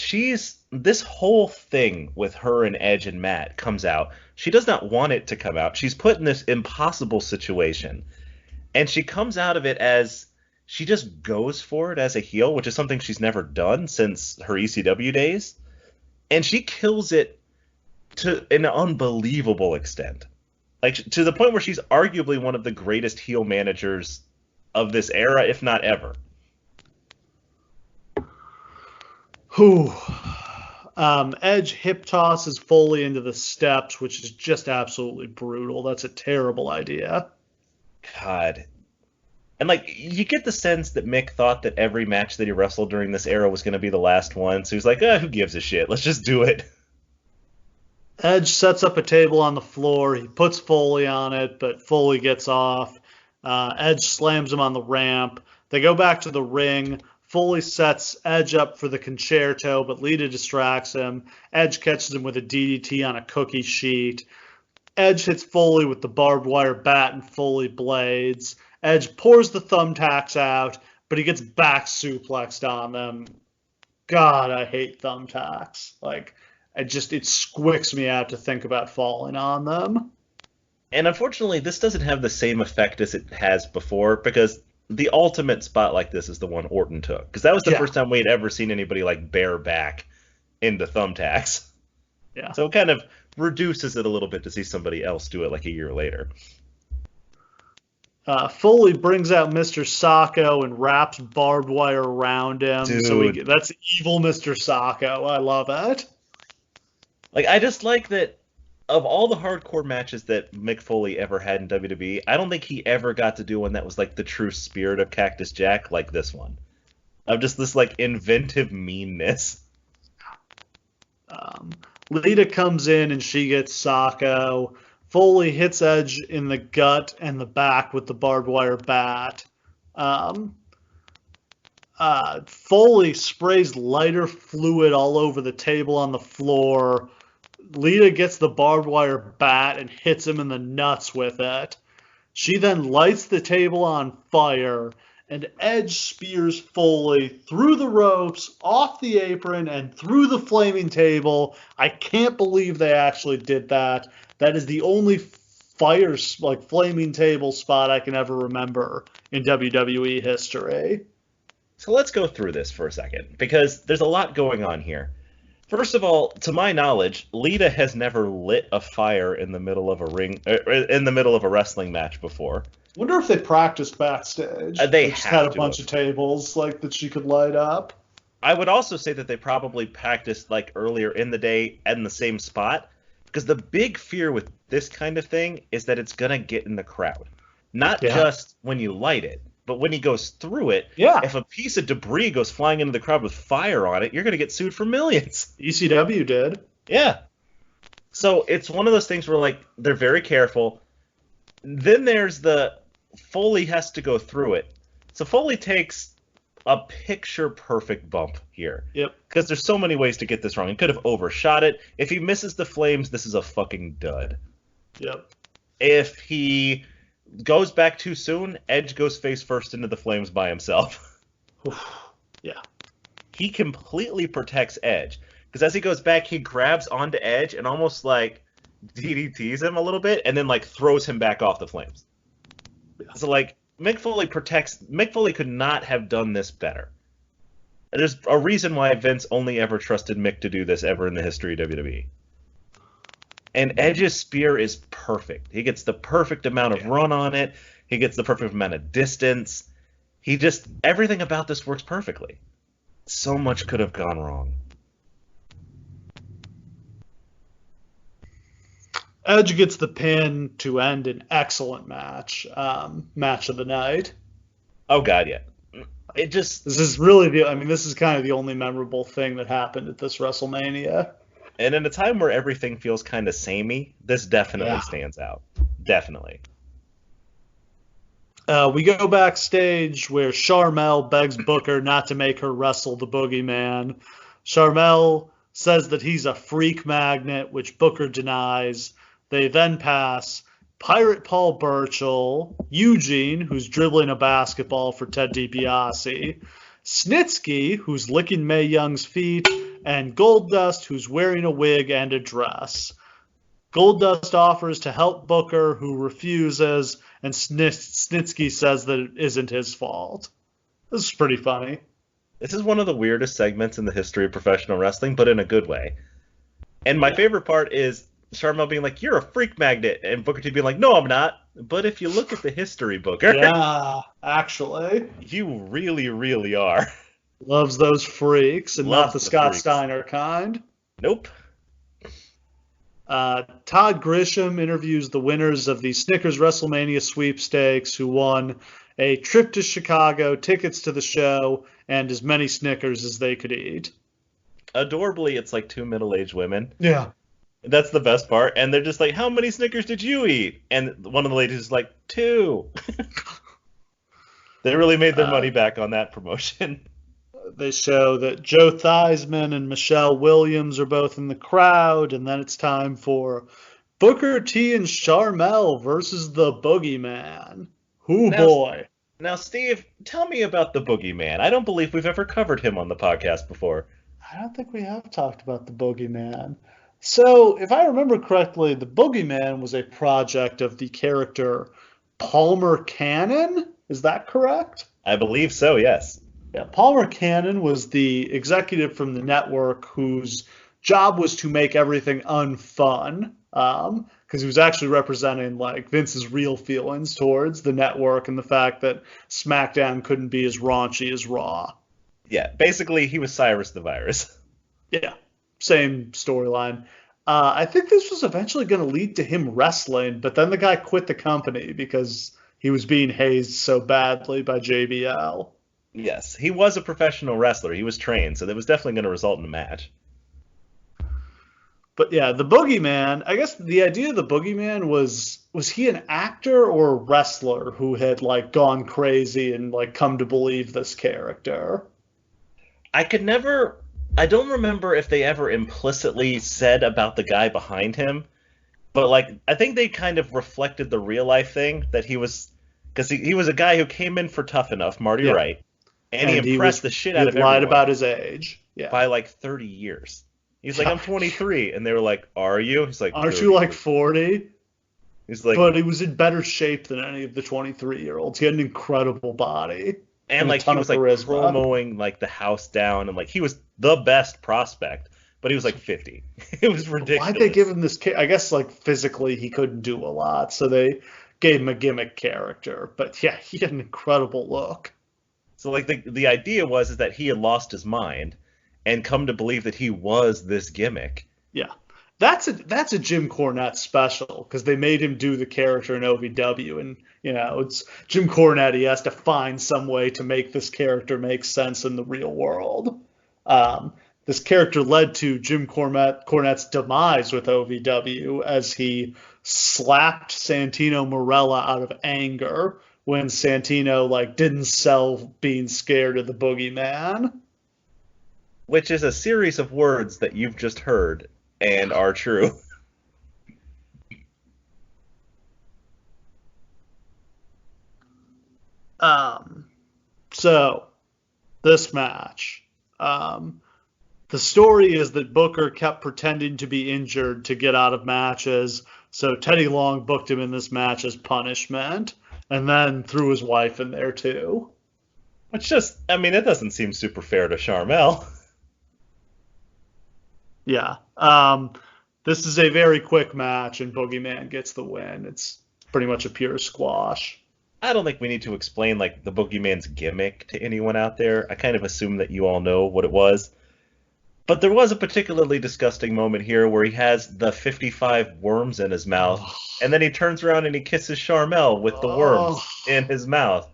this whole thing with her and Edge and Matt comes out. She does not want it to come out. She's put in this impossible situation, and she comes out of it as she just goes for it as a heel, which is something she's never done since her ECW days, and she kills it to an unbelievable extent. Like, to the point where she's arguably one of the greatest heel managers of this era, if not ever. Whew. Edge hip tosses Foley into the steps, which is just absolutely brutal. That's a terrible idea. God. And, like, you get the sense that Mick thought that every match that he wrestled during this era was going to be the last one, so he's like, who gives a shit? Let's just do it. Edge sets up a table on the floor. He puts Foley on it, but Foley gets off. Edge slams him on the ramp. They go back to the ring. Foley sets Edge up for the concerto, but Lita distracts him. Edge catches him with a DDT on a cookie sheet. Edge hits Foley with the barbed wire bat and Foley blades. Edge pours the thumbtacks out, but he gets back suplexed on them. God, I hate thumbtacks. Like, it squicks me out to think about falling on them. And unfortunately, this doesn't have the same effect as it has before, because the ultimate spot like this is the one Orton took. Because that was the first time we had ever seen anybody, like, bare back into thumbtacks. Yeah. So it kind of reduces it a little bit to see somebody else do it, like, a year later. Foley brings out Mr. Sacco and wraps barbed wire around him. Dude. So that's evil Mr. Sacco. I love it. Like, I just like that of all the hardcore matches that Mick Foley ever had in WWE, I don't think he ever got to do one that was like the true spirit of Cactus Jack like this one. Of just this, like, inventive meanness. Lita comes in and she gets Sacco. Foley hits Edge in the gut and the back with the barbed wire bat. Foley sprays lighter fluid all over the table on the floor. Lita gets the barbed wire bat and hits him in the nuts with it. She then lights the table on fire, and Edge spears Foley through the ropes, off the apron, and through the flaming table. I can't believe they actually did that. That is the only flaming table spot I can ever remember in WWE history. So let's go through this for a second, because there's a lot going on here. First of all, to my knowledge, Lita has never lit a fire in the middle of a wrestling match before. Wonder if they practiced backstage. They just had a bunch of tables like that she could light up. I would also say that they probably practiced like earlier in the day in the same spot, because the big fear with this kind of thing is that it's gonna get in the crowd, not just when you light it. But when he goes through it, if a piece of debris goes flying into the crowd with fire on it, you're going to get sued for millions. ECW did. Yeah. So it's one of those things where, like, they're very careful. Then there's the Foley has to go through it. So Foley takes a picture-perfect bump here. Yep. Because there's so many ways to get this wrong. He could have overshot it. If he misses the flames, this is a fucking dud. Yep. If he goes back too soon, Edge goes face first into the flames by himself. Yeah. He completely protects Edge, because as he goes back, he grabs onto Edge and almost like DDTs him a little bit, and then like throws him back off the flames. Yeah. So like Mick Foley could not have done this better. There's a reason why Vince only ever trusted Mick to do this ever in the history of WWE. And Edge's spear is perfect. He gets the perfect amount of run on it. He gets the perfect amount of distance. Everything about this works perfectly. So much could have gone wrong. Edge gets the pin to end an excellent match. Match of the night. Oh, God, yeah. This is kind of the only memorable thing that happened at this WrestleMania. And in a time where everything feels kind of samey, this definitely stands out. Definitely. We go backstage where Sharmell begs Booker not to make her wrestle the Boogeyman. Sharmell says that he's a freak magnet, which Booker denies. They then pass Pirate Paul Burchill, Eugene, who's dribbling a basketball for Ted DiBiase, Snitsky, who's licking Mae Young's feet, and Goldust, who's wearing a wig and a dress. Goldust offers to help Booker, who refuses, and Snitsky says that it isn't his fault. This is pretty funny. This is one of the weirdest segments in the history of professional wrestling, but in a good way. And my favorite part is Sharmell being like, "You're a freak magnet," and Booker T being like, "No, I'm not. But if you look at the history, Booker, yeah, actually, you really, really are." Loves those freaks, and Loves not the the Scott freaks. Steiner kind. Nope. Todd Grisham interviews the winners of the Snickers WrestleMania sweepstakes, who won a trip to Chicago, tickets to the show, and as many Snickers as they could eat. Adorably, it's like two middle-aged women. Yeah. That's the best part. And they're just like, "How many Snickers did you eat?" And one of the ladies is like, "2." They really made their money back on that promotion. They show that Joe Theismann and Michelle Williams are both in the crowd, and then it's time for Booker T and Sharmell versus the Boogeyman. Hoo boy. Now, Steve, tell me about the Boogeyman. I don't believe we've ever covered him on the podcast before. I don't think we have talked about the Boogeyman. So, if I remember correctly, the Boogeyman was a project of the character Palmer Cannon. Is that correct? I believe so, yes. Yeah, Palmer Cannon was the executive from the network whose job was to make everything unfun, because he was actually representing like Vince's real feelings towards the network and the fact that SmackDown couldn't be as raunchy as Raw. Yeah, basically he was Cyrus the Virus. Yeah, same storyline. I think this was eventually going to lead to him wrestling, but then the guy quit the company because he was being hazed so badly by JBL. Yes, he was a professional wrestler. He was trained, so that was definitely going to result in a match. But yeah, the Boogeyman, I guess the idea of the Boogeyman was he an actor or a wrestler who had like gone crazy and like come to believe this character? I don't remember if they ever implicitly said about the guy behind him, but like I think they kind of reflected the real life thing that he was, because he was a guy who came in for Tough Enough, Marty Wright, and he impressed the shit out of everyone. He lied about his age. Yeah. By like 30 years. He's like, "I'm 23," and they were like, "Are you?" He's like, "Aren't you like 40?" He's like, but he was in better shape than any of the 23-year-olds. He had an incredible body. And like he was like promoting like the house down, and like he was the best prospect, but he was like 50. It was ridiculous. Why'd they give him this? I guess like physically he couldn't do a lot, so they gave him a gimmick character. But yeah, he had an incredible look. So like the idea was that he had lost his mind and come to believe that he was this gimmick. Yeah. That's a Jim Cornette special, because they made him do the character in OVW, and it's Jim Cornette. He has to find some way to make this character make sense in the real world. This character led to Jim Cornette's demise with OVW, as he slapped Santino Marella out of anger when Santino like didn't sell being scared of the Boogeyman. Which is a series of words that you've just heard and are true. So this match, the story is that Booker kept pretending to be injured to get out of matches, so Teddy Long booked him in this match as punishment, and then threw his wife in there too. Which just, I mean, it doesn't seem super fair to Sharmell. Yeah. This is a very quick match, and Boogeyman gets the win. It's pretty much a pure squash. I don't think we need to explain like the Boogeyman's gimmick to anyone out there. I kind of assume that you all know what it was. But there was a particularly disgusting moment here where he has the 55 worms in his mouth, and then he turns around and he kisses Sharmell with the worms in his mouth.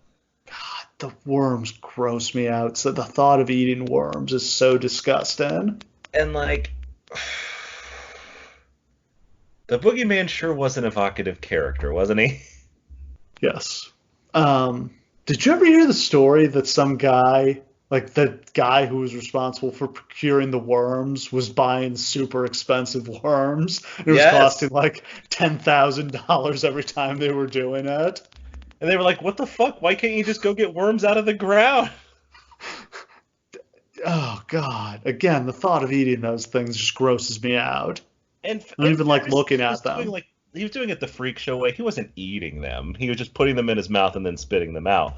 God, the worms gross me out. So the thought of eating worms is so disgusting. And like, the Boogeyman sure was an evocative character, wasn't he? Yes. Did you ever hear the story that some guy, like the guy who was responsible for procuring the worms, was buying super expensive worms? It was costing like $10,000 every time they were doing it. And they were like, "What the fuck? Why can't you just go get worms out of the ground?" oh God, again, the thought of eating those things just grosses me out. And I don't in even like fairness, looking at them. he was doing it the freak show way. He wasn't eating them. He was just putting them in his mouth and then spitting them out.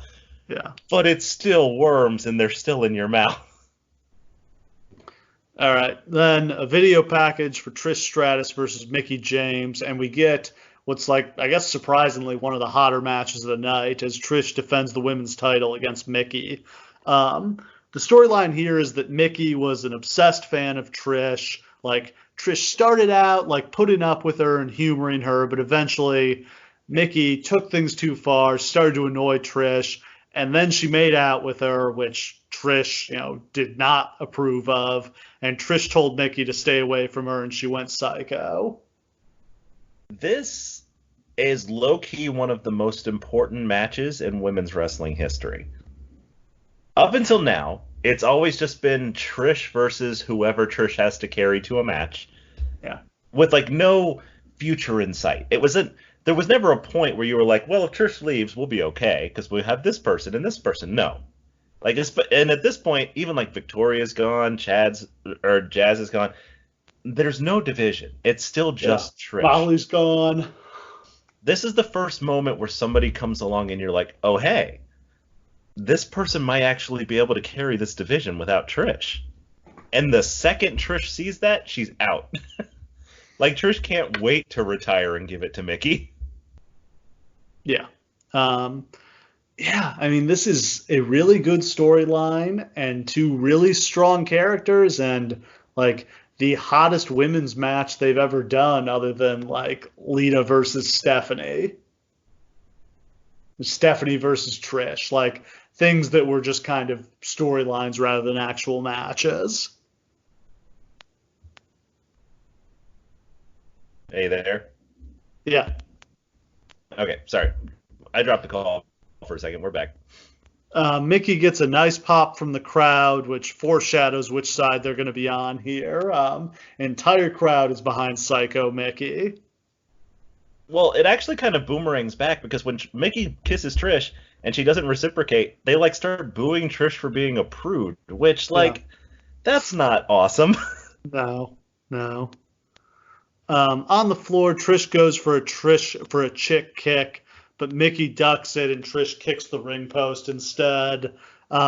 Yeah. But it's still worms, and they're still in your mouth. All right. Then a video package for Trish Stratus versus Mickie James, and we get what's like, I guess, surprisingly, one of the hotter matches of the night as Trish defends the women's title against Mickie. The storyline here is that Mickie was an obsessed fan of Trish. Like, Trish started out like putting up with her and humoring her, but eventually Mickie took things too far, started to annoy Trish, and then she made out with her, which Trish, did not approve of. And Trish told Mickie to stay away from her, and she went psycho. This is low-key one of the most important matches in women's wrestling history. Up until now, it's always just been Trish versus whoever Trish has to carry to a match. Yeah. With like no future in sight. There was never a point where you were like, well, if Trish leaves, we'll be okay because we have this person and this person. No. And at this point, even like Victoria's gone, Jazz is gone. There's no division. It's still just Trish. Molly's gone. This is the first moment where somebody comes along and you're like, oh, hey, this person might actually be able to carry this division without Trish. And the second Trish sees that, she's out. Like, Trish can't wait to retire and give it to Mickie. Yeah. Yeah, I mean, this is a really good storyline and two really strong characters and, like, the hottest women's match they've ever done other than, like, Lita versus Stephanie. Stephanie versus Trish. Like, things that were just kind of storylines rather than actual matches. Hey there. Yeah. Okay, sorry. I dropped the call for a second. We're back. Mickie gets a nice pop from the crowd, which foreshadows which side they're going to be on here. Entire crowd is behind Psycho Mickie. Well, it actually kind of boomerangs back because when Mickie kisses Trish and she doesn't reciprocate, they like start booing Trish for being a prude, which that's not awesome. No. On the floor, Trish goes for a chick kick, but Mickie ducks it and Trish kicks the ring post instead.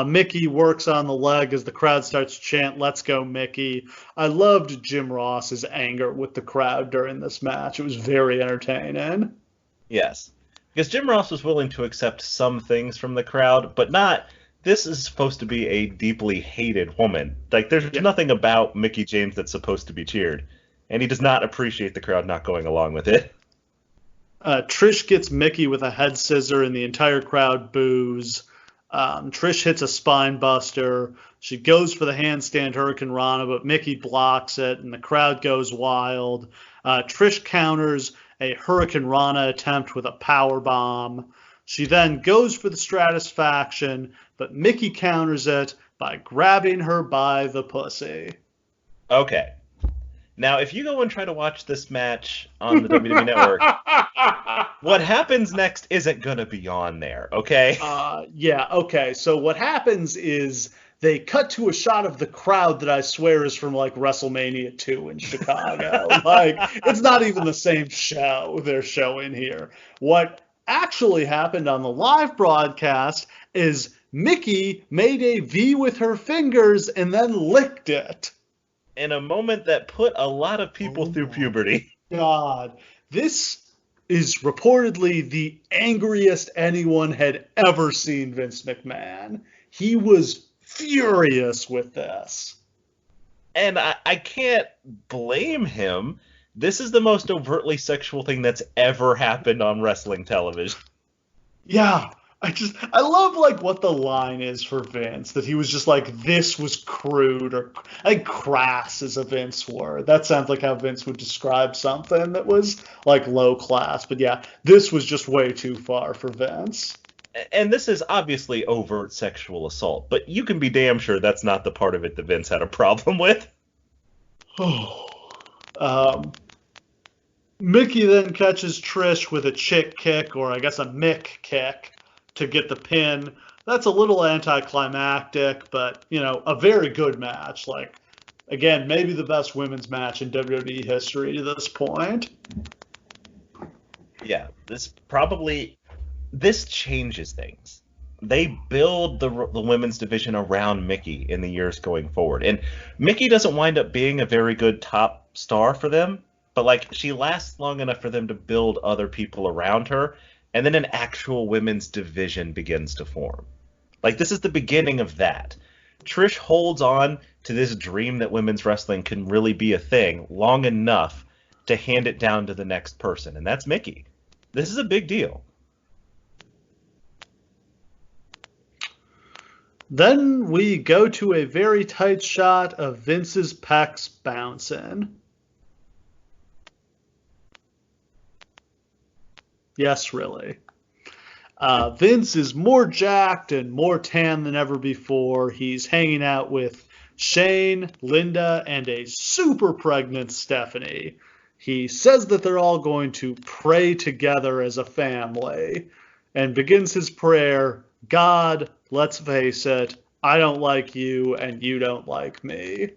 Mickie works on the leg as the crowd starts to chant, "Let's go, Mickie." I loved Jim Ross's anger with the crowd during this match. It was very entertaining. Yes, because Jim Ross was willing to accept some things from the crowd, but not, this is supposed to be a deeply hated woman. Like, there's nothing about Mickie James that's supposed to be cheered. And he does not appreciate the crowd not going along with it. Trish gets Mickie with a head scissor, and the entire crowd boos. Trish hits a spine buster. She goes for the handstand Hurricane Rana, but Mickie blocks it, and the crowd goes wild. Trish counters a Hurricane Rana attempt with a power bomb. She then goes for the Stratusfaction, but Mickie counters it by grabbing her by the pussy. Okay. Now, if you go and try to watch this match on the WWE Network, what happens next isn't going to be on there, okay? Yeah, okay. So what happens is they cut to a shot of the crowd that I swear is from, like, WrestleMania 2 in Chicago. Like, it's not even the same show they're showing here. What actually happened on the live broadcast is Mickie made a V with her fingers and then licked it. In a moment that put a lot of people through puberty. God, this is reportedly the angriest anyone had ever seen Vince McMahon. He was furious with this. And I can't blame him. This is the most overtly sexual thing that's ever happened on wrestling television. Yeah. I love, like, what the line is for Vince, that he was just like, this was crude, or I think crass is a Vince word. That sounds like how Vince would describe something that was, like, low class. But yeah, this was just way too far for Vince. And this is obviously overt sexual assault, but you can be damn sure that's not the part of it that Vince had a problem with. Mickie then catches Trish with a chick kick, or I guess a Mick kick, to get the pin. that's a little anticlimactic, but a very good match. Like, again, maybe the best women's match in WWE history to this point. Yeah, this changes things. They build the women's division around Mickey in the years going forward. And Mickey doesn't wind up being a very good top star for them, but like she lasts long enough for them to build other people around her, and then an actual women's division begins to form. Like this is the beginning of that. Trish holds on to this dream that women's wrestling can really be a thing long enough to hand it down to the next person, and that's Mickey. This is a big deal. Then we go to a very tight shot of Vince's pecs bouncing. Yes, really. Vince is more jacked and more tan than ever before. He's hanging out with Shane, Linda, and a super pregnant Stephanie. He says that they're all going to pray together as a family and begins his prayer, God, let's face it, I don't like you and you don't like me.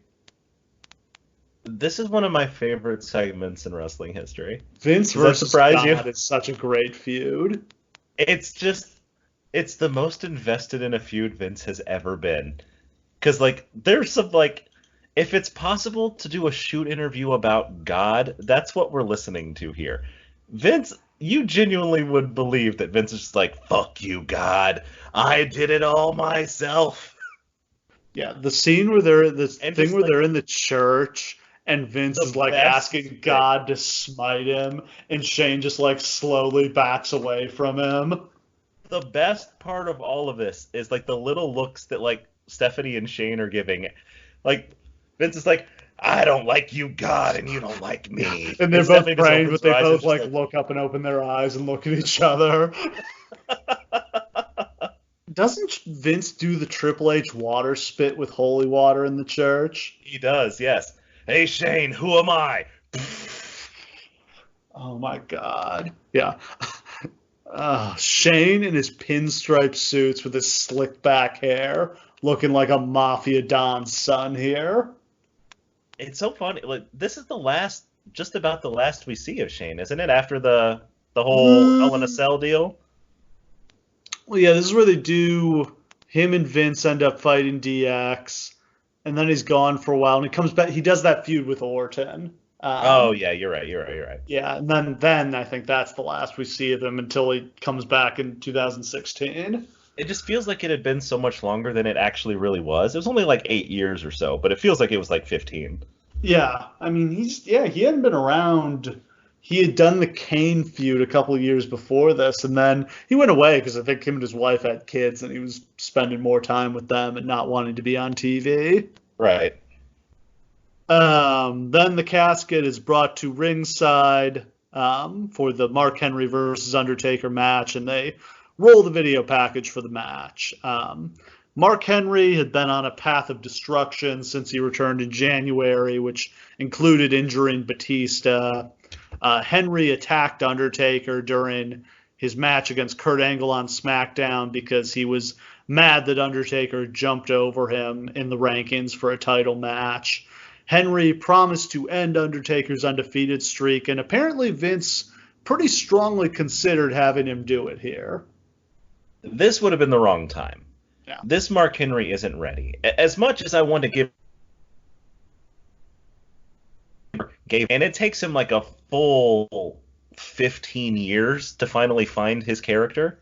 This is one of my favorite segments in wrestling history. Vince versus God is such a great feud. It's the most invested in a feud Vince has ever been. Because, like, there's some, like, if it's possible to do a shoot interview about God, that's what we're listening to here. Vince, you genuinely would believe that Vince is just like, fuck you, God. I did it all myself. Yeah, the scene where they're they're in the church and Vince is like asking God to smite him and Shane just like slowly backs away from him. The best part of all of this is like the little looks that like Stephanie and Shane are giving. Like Vince is like, I don't like you, God, and you don't like me. And they're both praying, but they both like look up and open their eyes and look at each other. Doesn't Vince do the Triple H water spit with holy water in the church? He does, yes. Hey, Shane, who am I? Oh, my God. Yeah. Shane in his pinstripe suits with his slick back hair, looking like a Mafia Don's son here. It's so funny. Like, this is just about the last we see of Shane, isn't it? After the whole Hell in a Cell deal? Well, yeah, this is where they do him and Vince end up fighting DX, and then he's gone for a while, and he comes back. He does that feud with Orton. Oh yeah, you're right. Yeah, and then I think that's the last we see of him until he comes back in 2016. It just feels like it had been so much longer than it actually really was. It was only like 8 years or so, but it feels like it was like 15. Yeah, I mean he hadn't been around. He had done the Kane feud a couple of years before this, and then he went away because I think him and his wife had kids, and he was spending more time with them and not wanting to be on TV. Right. Then the casket is brought to ringside for the Mark Henry versus Undertaker match, and they roll the video package for the match. Mark Henry had been on a path of destruction since he returned in January, which included injuring Batista. Henry attacked Undertaker during his match against Kurt Angle on SmackDown because he was mad that Undertaker jumped over him in the rankings for a title match. Henry promised to end Undertaker's undefeated streak, and apparently Vince pretty strongly considered having him do it here. This would have been the wrong time. Yeah. This Mark Henry isn't ready. As much as I want to give, and it takes him like a full 15 years to finally find his character.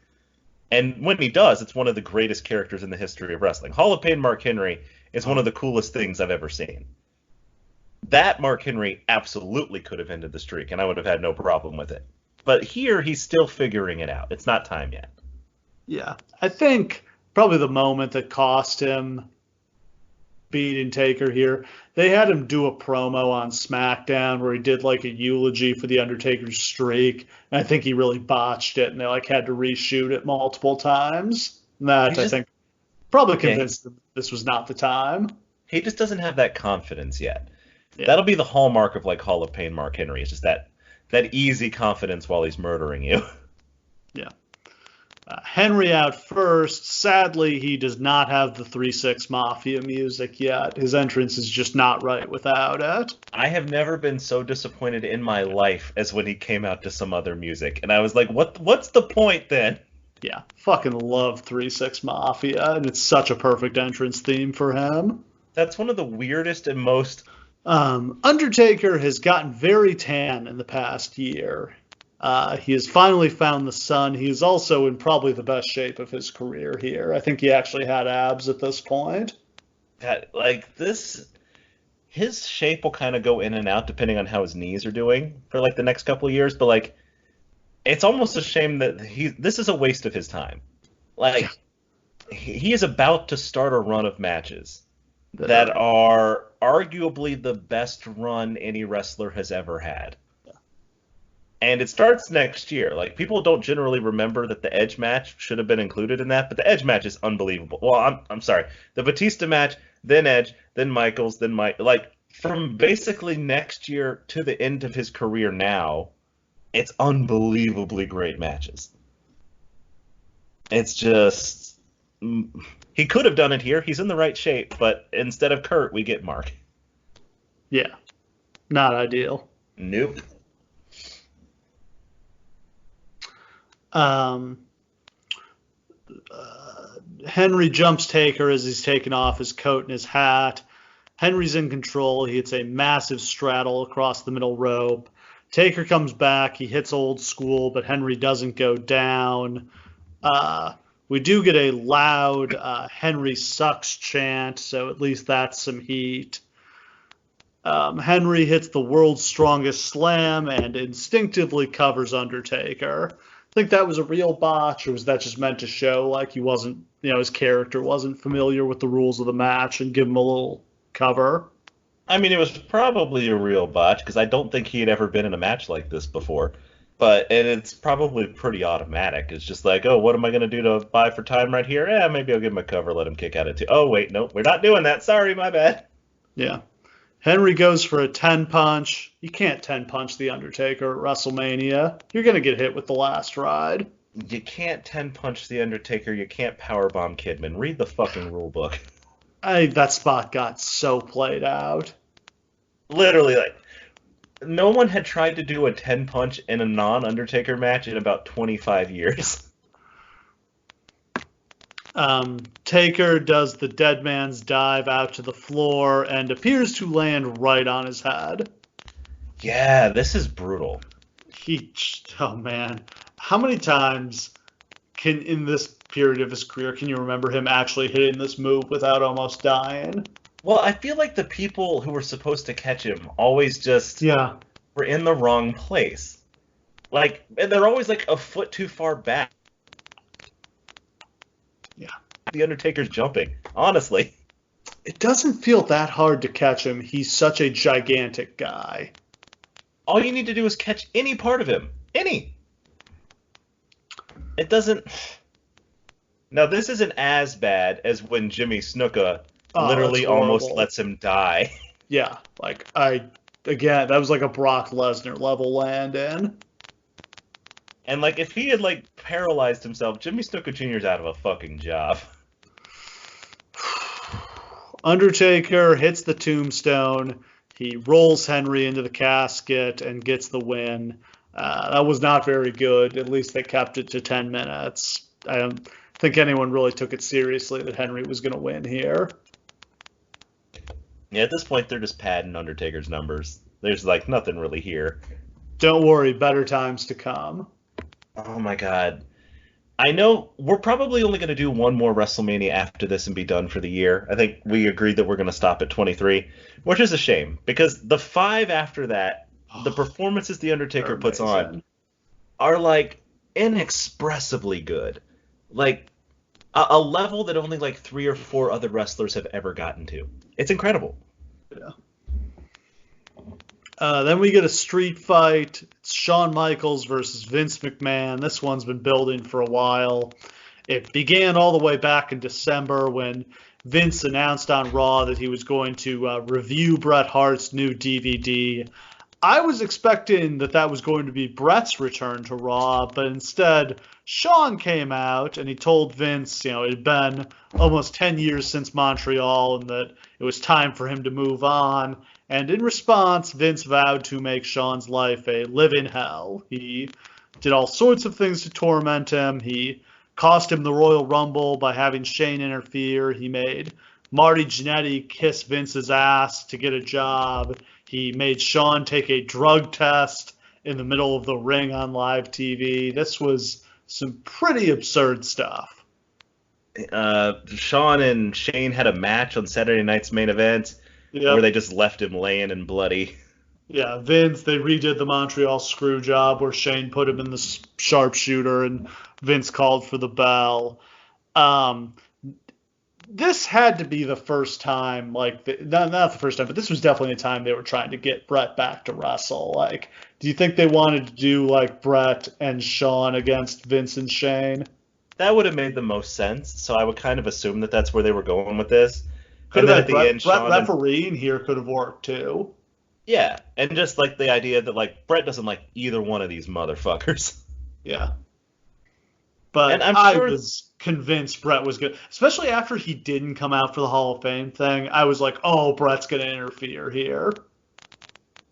And when he does, it's one of the greatest characters in the history of wrestling. Hall of Fame Mark Henry is one of the coolest things I've ever seen. That Mark Henry absolutely could have ended the streak, and I would have had no problem with it. But here, he's still figuring it out. It's not time yet. Yeah, I think probably the moment that cost him beating Taker here, they had him do a promo on SmackDown where he did like a eulogy for the Undertaker's streak, and I think he really botched it, and they like had to reshoot it multiple times. And that I think probably convinced them this was not the time. He just doesn't have that confidence yet. Yeah. That'll be the hallmark of like Hall of Fame Mark Henry. It's just that easy confidence while he's murdering you. Yeah. Henry out first. Sadly, he does not have the 3-6 Mafia music yet. His entrance is just not right without it. I have never been so disappointed in my life as when he came out to some other music, and I was like, what's the point then? Yeah, fucking love 3-6 Mafia, and it's such a perfect entrance theme for him. That's one of the weirdest and most... Undertaker has gotten very tan in the past year. He has finally found the sun. He is also in probably the best shape of his career here. I think he actually had abs at this point. His shape will kind of go in and out depending on how his knees are doing for like the next couple of years, but like it's almost a shame that this is a waste of his time. Like he is about to start a run of matches that are arguably the best run any wrestler has ever had. And it starts next year. Like, people don't generally remember that the Edge match should have been included in that, but the Edge match is unbelievable. Well, I'm sorry. The Batista match, then Edge, then Michaels, then Mike. Like, from basically next year to the end of his career now, it's unbelievably great matches. It's just... He could have done it here. He's in the right shape, but instead of Kurt, we get Mark. Yeah. Not ideal. Nope. Henry jumps Taker as he's taking off his coat and his hat. Henry's in control. He hits a massive straddle across the middle rope. Taker comes back. He hits old school, but Henry doesn't go down. We do get a loud Henry sucks chant, so at least that's some heat. Henry hits the world's strongest slam and instinctively covers Undertaker. I think that was a real botch, or was that just meant to show like he wasn't, his character wasn't familiar with the rules of the match and give him a little cover? I mean, it was probably a real botch because I don't think he had ever been in a match like this before. And it's probably pretty automatic. It's just like, oh, what am I going to do to buy for time right here? Maybe I'll give him a cover, let him kick at it too. Oh, wait, no, we're not doing that. Sorry, my bad. Yeah. Henry goes for a 10 punch. You can't 10 punch the Undertaker at WrestleMania. You're going to get hit with the last ride. You can't 10 punch the Undertaker. You can't powerbomb Kidman. Read the fucking rule book. That spot got so played out. Literally, like, no one had tried to do a 10 punch in a non-Undertaker match in about 25 years. Taker does the dead man's dive out to the floor and appears to land right on his head. Yeah, this is brutal. Oh man. How many times in this period of his career can you remember him actually hitting this move without almost dying? Well, I feel like the people who were supposed to catch him always just were in the wrong place. Like, and they're always like a foot too far back. Yeah. The Undertaker's jumping, honestly. It doesn't feel that hard to catch him. He's such a gigantic guy. All you need to do is catch any part of him. Any. It doesn't... Now, this isn't as bad as when Jimmy Snuka literally almost lets him die. Yeah, that was like a Brock Lesnar level land-in. And, like, if he had, like, paralyzed himself, Jimmy Snuka Jr.'s out of a fucking job. Undertaker hits the tombstone. He rolls Henry into the casket and gets the win. That was not very good. At least they kept it to 10 minutes. I don't think anyone really took it seriously that Henry was going to win here. Yeah, at this point, they're just padding Undertaker's numbers. There's, like, nothing really here. Don't worry, better times to come. Oh, my God. I know we're probably only going to do one more WrestleMania after this and be done for the year. I think we agreed that we're going to stop at 23, which is a shame, because the 5 after that, the performances The Undertaker puts on are, like, inexpressibly good. Like, a level that only, like, 3 or 4 other wrestlers have ever gotten to. It's incredible. Yeah. Then we get a street fight. It's Shawn Michaels versus Vince McMahon. This one's been building for a while. It began all the way back in December when Vince announced on Raw that he was going to review Bret Hart's new DVD. I was expecting that was going to be Brett's return to Raw, but instead Shawn came out and he told Vince, it had been almost 10 years since Montreal and that it was time for him to move on. And in response, Vince vowed to make Shawn's life a living hell. He did all sorts of things to torment him. He cost him the Royal Rumble by having Shane interfere. He made Marty Jannetty kiss Vince's ass to get a job. He made Shawn take a drug test in the middle of the ring on live TV. This was some pretty absurd stuff. Shawn and Shane had a match on Saturday night's main event where they just left him laying and bloody. Yeah, Vince, they redid the Montreal screw job where Shane put him in the sharpshooter and Vince called for the bell. This had to be the first time, not the first time, but this was definitely the time they were trying to get Brett back to wrestle. Do you think they wanted to do, Brett and Shawn against Vince and Shane? That would have made the most sense, so I would kind of assume that that's where they were going with this. Could have been Brett refereeing here could have worked, too. Yeah, and just, the idea that, Brett doesn't like either one of these motherfuckers. Yeah. But I was convinced Brett was good, especially after he didn't come out for the Hall of Fame thing. I was like, oh, Brett's going to interfere here.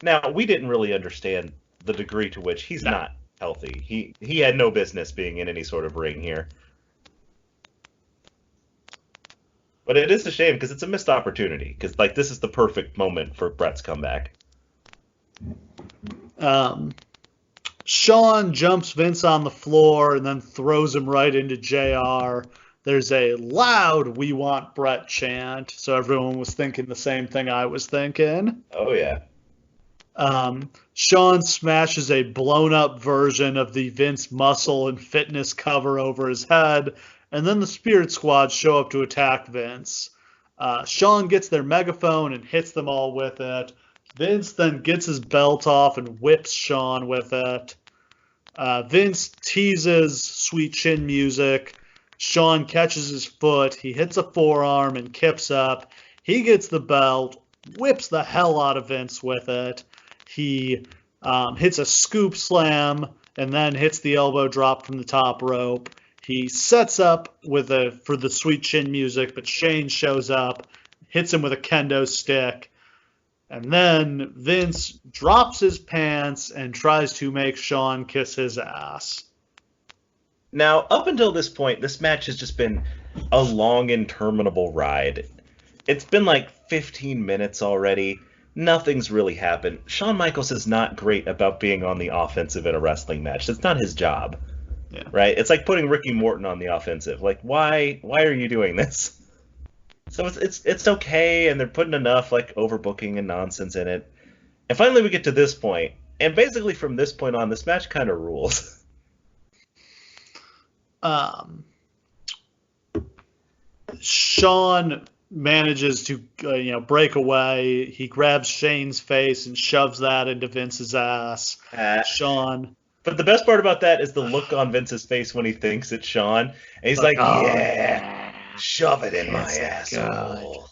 Now, we didn't really understand the degree to which he's not healthy. He had no business being in any sort of ring here. But it is a shame because it's a missed opportunity because, this is the perfect moment for Brett's comeback. Shawn jumps Vince on the floor and then throws him right into JR. There's a loud "We want Brett" chant, so everyone was thinking the same thing I was thinking. Oh, yeah. Shawn smashes a blown-up version of the Vince Muscle and Fitness cover over his head, and then the Spirit Squad show up to attack Vince. Shawn gets their megaphone and hits them all with it. Vince then gets his belt off and whips Shawn with it. Vince teases Sweet Chin Music. Shawn catches his foot. He hits a forearm and kips up. He gets the belt, whips the hell out of Vince with it. He hits a scoop slam and then hits the elbow drop from the top rope. He sets up for the Sweet Chin Music, but Shane shows up, hits him with a kendo stick. And then Vince drops his pants and tries to make Shawn kiss his ass. Now, up until this point, this match has just been a long, interminable ride. It's been 15 minutes already. Nothing's really happened. Shawn Michaels is not great about being on the offensive in a wrestling match. That's not his job. Yeah. Right? It's like putting Ricky Morton on the offensive. Why are you doing this? So it's okay, and they're putting enough overbooking and nonsense in it. And finally we get to this point, and basically from this point on, this match kind of rules. Shawn manages to break away. He grabs Shane's face and shoves that into Vince's ass. Shawn. But the best part about that is the look on Vince's face when he thinks it's Shawn, and he's like, yeah. Shove it in my asshole.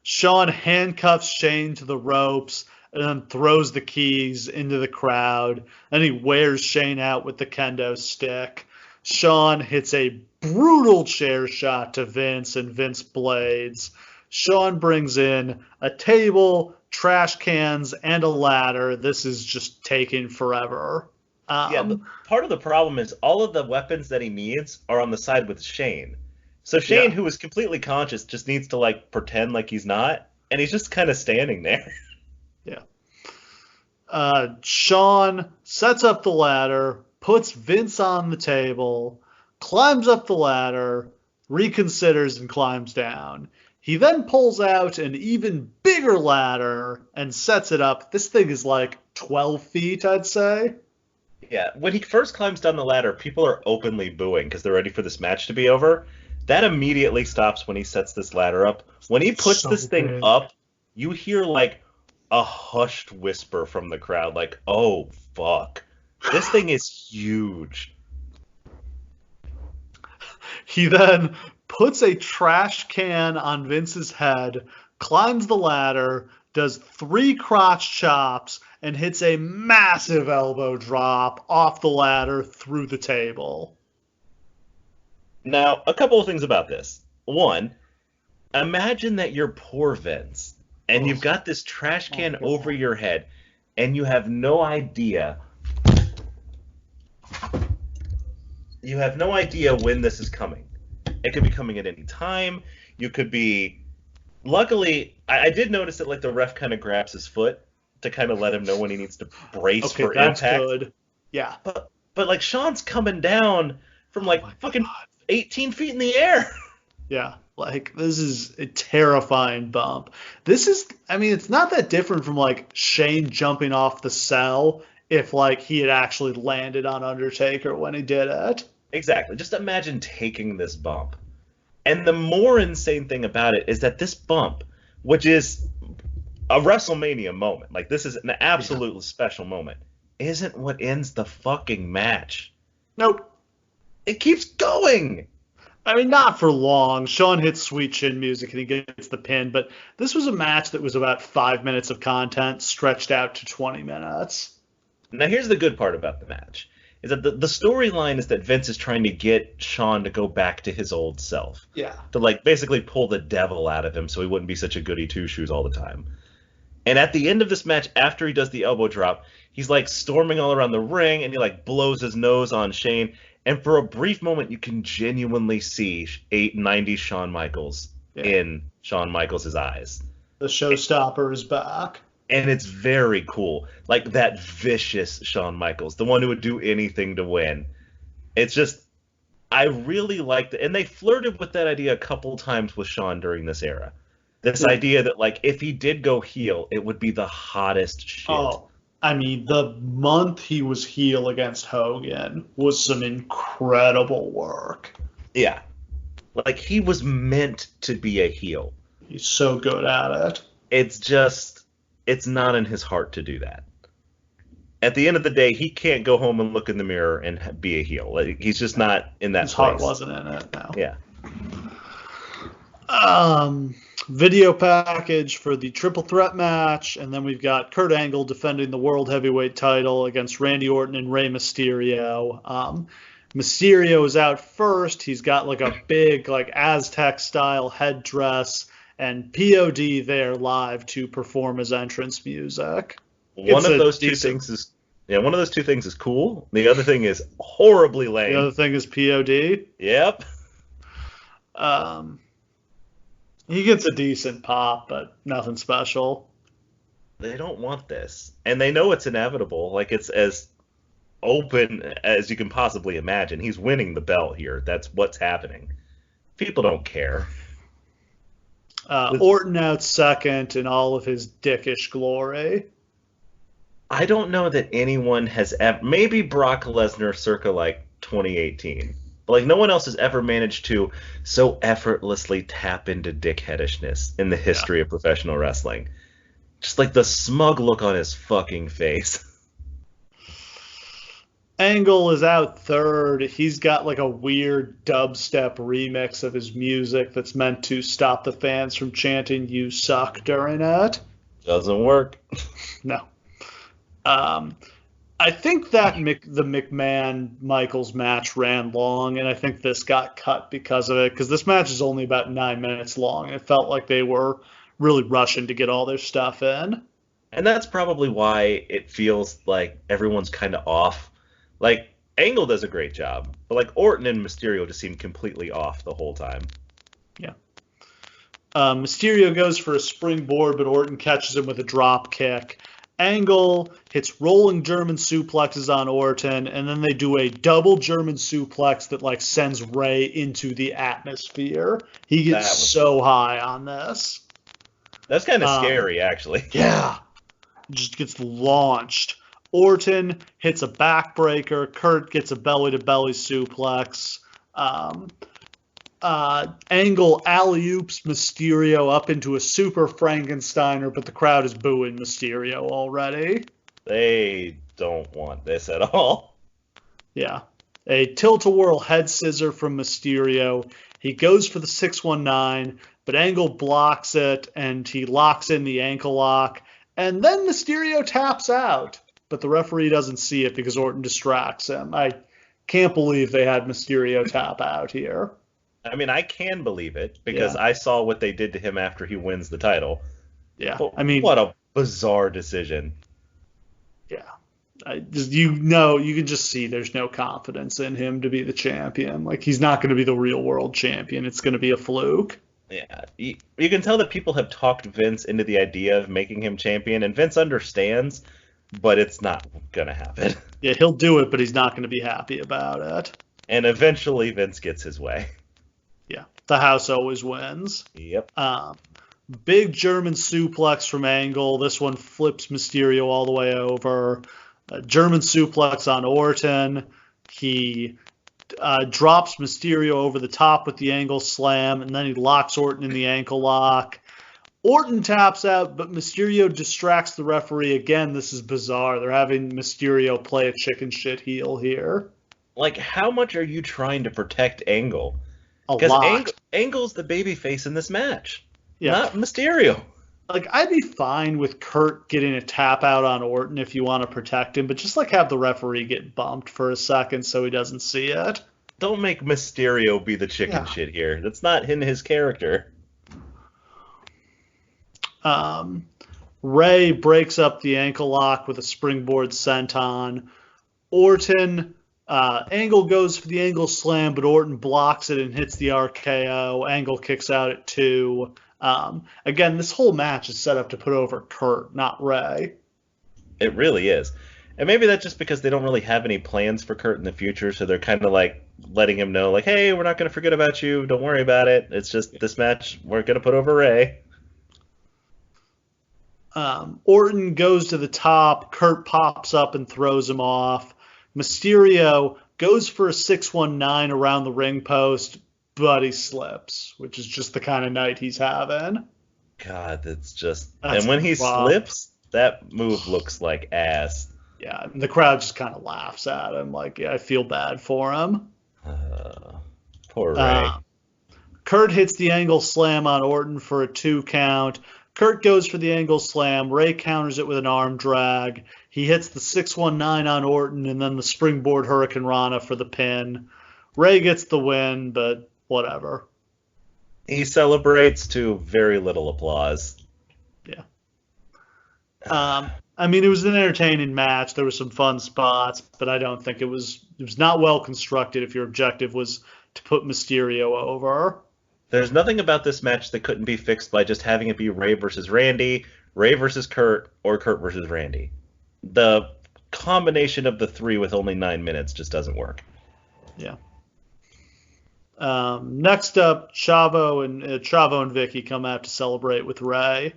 Shawn handcuffs Shane to the ropes and then throws the keys into the crowd. Then he wears Shane out with the kendo stick. Shawn hits a brutal chair shot to Vince, and Vince blades. Shawn brings in a table, trash cans, and a ladder. This is just taking forever. Part of the problem is all of the weapons that he needs are on the side with Shane. So Shane, who is completely conscious, just needs to pretend like he's not, and he's just kind of standing there. Yeah. Shawn sets up the ladder, puts Vince on the table, climbs up the ladder, reconsiders, and climbs down. He then pulls out an even bigger ladder and sets it up. This thing is 12 feet, I'd say. Yeah, when he first climbs down the ladder, people are openly booing because they're ready for this match to be over. That immediately stops when he sets this ladder up. When he puts this thing up, you hear a hushed whisper from the crowd, oh, fuck. This thing is huge. He then puts a trash can on Vince's head, climbs the ladder, does 3 crotch chops, and hits a massive elbow drop off the ladder through the table. Now, a couple of things about this. One, imagine that you're poor Vince, and you've got this trash can over your head, and you have no idea. You have no idea when this is coming. It could be coming at any time. You could be. Luckily, I did notice that like the ref kind of grabs his foot to kind of let him know when he needs to brace for that's impact. Good. Yeah. But like Sean's coming down from like fucking 18 feet in the air. Yeah. Like, this is a terrifying bump. This is, I mean, it's not that different from, like, Shane jumping off the cell if, like, he had actually landed on Undertaker when he did it. Exactly. Just imagine taking this bump. And the more insane thing about it is that this bump, which is a WrestleMania moment, like, this is an absolutely special moment, isn't what ends the fucking match. Nope. It keeps going. I mean, not for long. Sean hits sweet chin music and he gets the pin, but this was a match that was about 5 minutes of content stretched out to 20 minutes. Now, here's the good part about the match, is that the storyline is that Vince is trying to get Sean to go back to his old self. Yeah. To, like, basically pull the devil out of him so he wouldn't be such a goody two-shoes all the time. And at the end of this match, after he does the elbow drop, he's, like, storming all around the ring, and he, like, blows his nose on Shane. And for a brief moment, you can genuinely see 90s Shawn Michaels in Shawn Michaels' eyes. The showstopper is back. And it's very cool. Like that vicious Shawn Michaels, the one who would do anything to win. It's just, I really liked it. And they flirted with that idea a couple times with Shawn during this era. This idea that, like, if he did go heel, it would be the hottest shit. Oh. I mean, the month he was heel against Hogan was some incredible work. Yeah. Like, he was meant to be a heel. He's so good at it. It's just, it's not in his heart to do that. At the end of the day, he can't go home and look in the mirror and be a heel. Like, he's just not in that His place. heart wasn't in it, no. Yeah. Video package for the triple threat match, and then we've got Kurt Angle defending the World Heavyweight title against Randy Orton and Rey Mysterio. Mysterio is out first. He's got like a big like Aztec-style headdress, and POD there live to perform his entrance music. One of those two things is cool. The other thing is horribly lame. The other thing is POD. Yep. He gets a decent pop, but nothing special. They don't want this. And they know it's inevitable. Like, it's as open as you can possibly imagine. He's winning the belt here. That's what's happening. People don't care. Orton out second in all of his dickish glory. I don't know that anyone has ever... Maybe Brock Lesnar circa, like, 2018. But, like, no one else has ever managed to so effortlessly tap into dickheadishness in the history of professional wrestling. Just, like, the smug look on his fucking face. Angle is out third. He's got, like, a weird dubstep remix of his music that's meant to stop the fans from chanting, "You suck," during it. Doesn't work. No. I think that the McMahon-Michaels match ran long, and I think this got cut because of it, because this match is only about 9 minutes long. It felt like they were really rushing to get all their stuff in. And that's probably why it feels like everyone's kind of off. Like, Angle does a great job, but, like, Orton and Mysterio just seem completely off the whole time. Yeah. Mysterio goes for a springboard, but Orton catches him with a drop kick. Angle hits rolling German suplexes on Orton, and then they do a double German suplex that like sends Ray into the atmosphere. He gets so high on this. That's kind of scary, actually. Yeah. Just gets launched. Orton hits a backbreaker. Kurt gets a belly-to-belly suplex. Angle alley-oops Mysterio up into a super Frankensteiner, but the crowd is booing Mysterio already. They don't want this at all. Yeah. A tilt-a-whirl head scissor from Mysterio. He goes for the 619, but Angle blocks it, and he locks in the ankle lock, and then Mysterio taps out, but the referee doesn't see it because Orton distracts him. I can't believe they had Mysterio tap out here. I mean, I can believe it because Yeah. I saw what they did to him after he wins the title. Yeah, But I mean, what a bizarre decision. yeah. You can just see there's no confidence in him to be the champion. Like, he's not going to be the real world champion. It's going to be a fluke. Yeah, you can tell that people have talked Vince into the idea of making him champion, and Vince understands, but it's not going to happen. Yeah, he'll do it, but he's not going to be happy about it. And eventually Vince gets his way. Yeah, the house always wins. Yep. Big German suplex from Angle. This one flips Mysterio all the way over. German suplex on Orton. He drops Mysterio over the top with the Angle slam, and then he locks Orton in the ankle lock. Orton taps out, but Mysterio distracts the referee again. This is bizarre. They're having Mysterio play a chicken shit heel here. Like, how much are you trying to protect Angle? A Because lot. Angle's the babyface in this match, Yeah. not Mysterio. Like, I'd be fine with Kurt getting a tap out on Orton if you want to protect him, but just like have the referee get bumped for a second so he doesn't see it. Don't make Mysterio be the chicken shit here. That's not in his character. Ray breaks up the ankle lock with a springboard senton. Orton, Angle goes for the Angle slam, but Orton blocks it and hits the RKO. Angle kicks out at 2. Again, this whole match is set up to put over Kurt, not Ray. It really is. And maybe that's just because they don't really have any plans for Kurt in the future, so they're kind of like letting him know, like, hey, we're not going to forget about you. Don't worry about it. It's just this match, we're going to put over Ray. Orton goes to the top. Kurt pops up and throws him off. Mysterio goes for a 619 around the ring post, but he slips, which is just the kind of night he's having. God, that's just... That's and when he rough. slips, that move looks like ass. Yeah, and the crowd just kind of laughs at him. Like, yeah, I feel bad for him. Poor Ray. Kurt hits the Angle slam on Orton for a 2 count. Kurt goes for the Angle slam. Ray counters it with an arm drag. He hits the 619 on Orton and then the springboard Hurricane Rana for the pin. Ray gets the win, but whatever. He celebrates to very little applause. Yeah. I mean, it was an entertaining match. There were some fun spots, but I don't think it was not well constructed if your objective was to put Mysterio over. There's nothing about this match that couldn't be fixed by just having it be Ray versus Randy, Ray versus Kurt, or Kurt versus Randy. The combination of the three with only 9 minutes just doesn't work. Yeah. Next up, Chavo and Vicky come out to celebrate with Ray.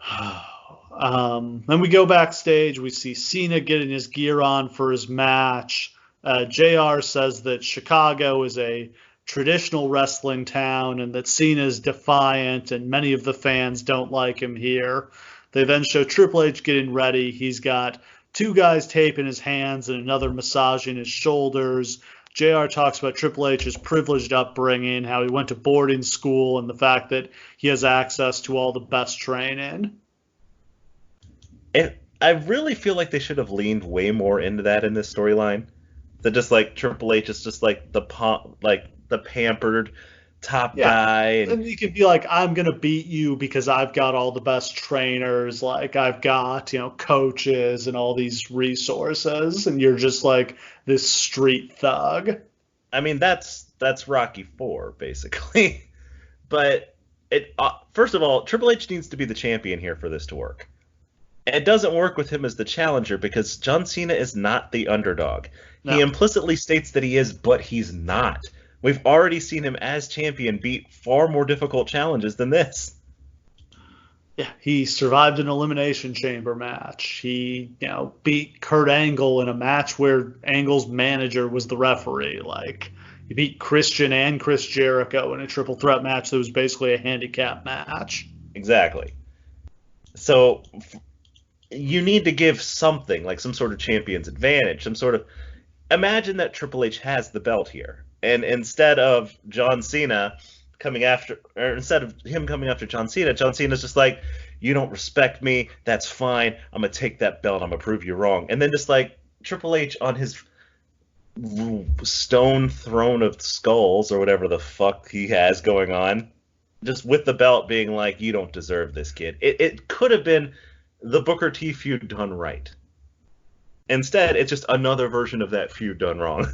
Then we go backstage. We see Cena getting his gear on for his match. JR says that Chicago is a traditional wrestling town and that Cena is defiant and many of the fans don't like him here. They then show Triple H getting ready. He's got 2 guys taping his hands and another massaging his shoulders. JR talks about Triple H's privileged upbringing, how he went to boarding school, and the fact that he has access to all the best training. I really feel like they should have leaned way more into that in this storyline. That just like Triple H is just like the pampered top guy. And you can be like, I'm going to beat you because I've got all the best trainers. Like, I've got, coaches and all these resources. And you're just like this street thug. I mean, that's Rocky IV, basically. But first of all, Triple H needs to be the champion here for this to work. It doesn't work with him as the challenger because John Cena is not the underdog. No. He implicitly states that he is, but he's not. We've already seen him as champion beat far more difficult challenges than this. Yeah, he survived an Elimination Chamber match. He, beat Kurt Angle in a match where Angle's manager was the referee. Like, he beat Christian and Chris Jericho in a triple threat match that was basically a handicap match. Exactly. So you need to give something, like some sort of champion's advantage, some sort of... Imagine that Triple H has the belt here. And instead of John Cena coming after, or instead of him coming after John Cena's just like, you don't respect me, that's fine, I'm gonna take that belt, I'm gonna prove you wrong. And then just like Triple H on his stone throne of skulls or whatever the fuck he has going on, just with the belt being like, you don't deserve this, kid. It could have been the Booker T feud done right. Instead, it's just another version of that feud done wrong.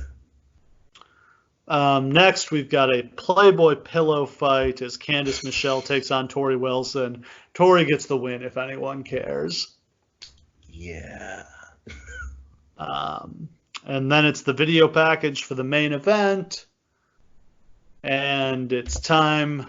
Next, we've got a Playboy pillow fight as Candice Michelle takes on Tori Wilson. Tori gets the win, if anyone cares. Yeah. And then it's the video package for the main event. And it's time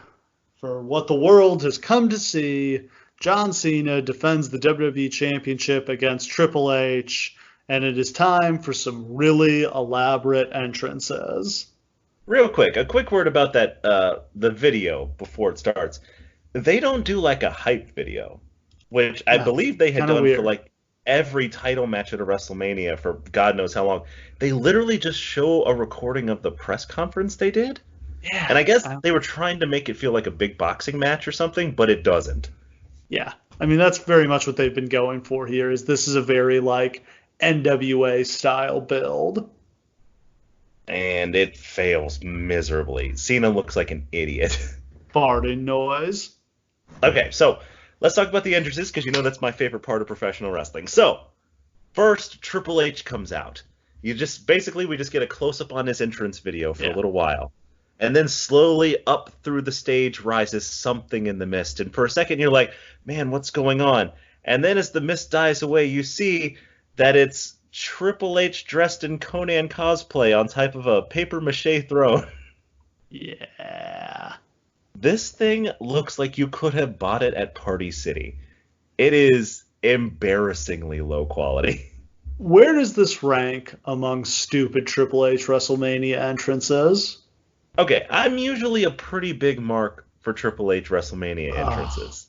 for what the world has come to see. John Cena defends the WWE Championship against Triple H. And it is time for some really elaborate entrances. Real quick, a quick word about that, the video before it starts. They don't do like a hype video, which I believe they had done for like every title match at a WrestleMania for God knows how long. They literally just show a recording of the press conference they did. Yeah. And I guess they were trying to make it feel like a big boxing match or something, but it doesn't. Yeah. I mean, that's very much what they've been going for here, is this is a very like NWA style build. And it fails miserably. Cena looks like an idiot. Farting noise. Okay, so let's talk about the entrances, because you know that's my favorite part of professional wrestling. So, first, Triple H comes out. We just get a close-up on his entrance video for a little while. And then slowly up through the stage rises something in the mist. And for a second, you're like, man, what's going on? And then as the mist dies away, you see that it's Triple H dressed in Conan cosplay on top of a papier-mâché throne. Yeah. This thing looks like you could have bought it at Party City. It is embarrassingly low quality. Where does this rank among stupid Triple H WrestleMania entrances? Okay, I'm usually a pretty big mark for Triple H WrestleMania entrances.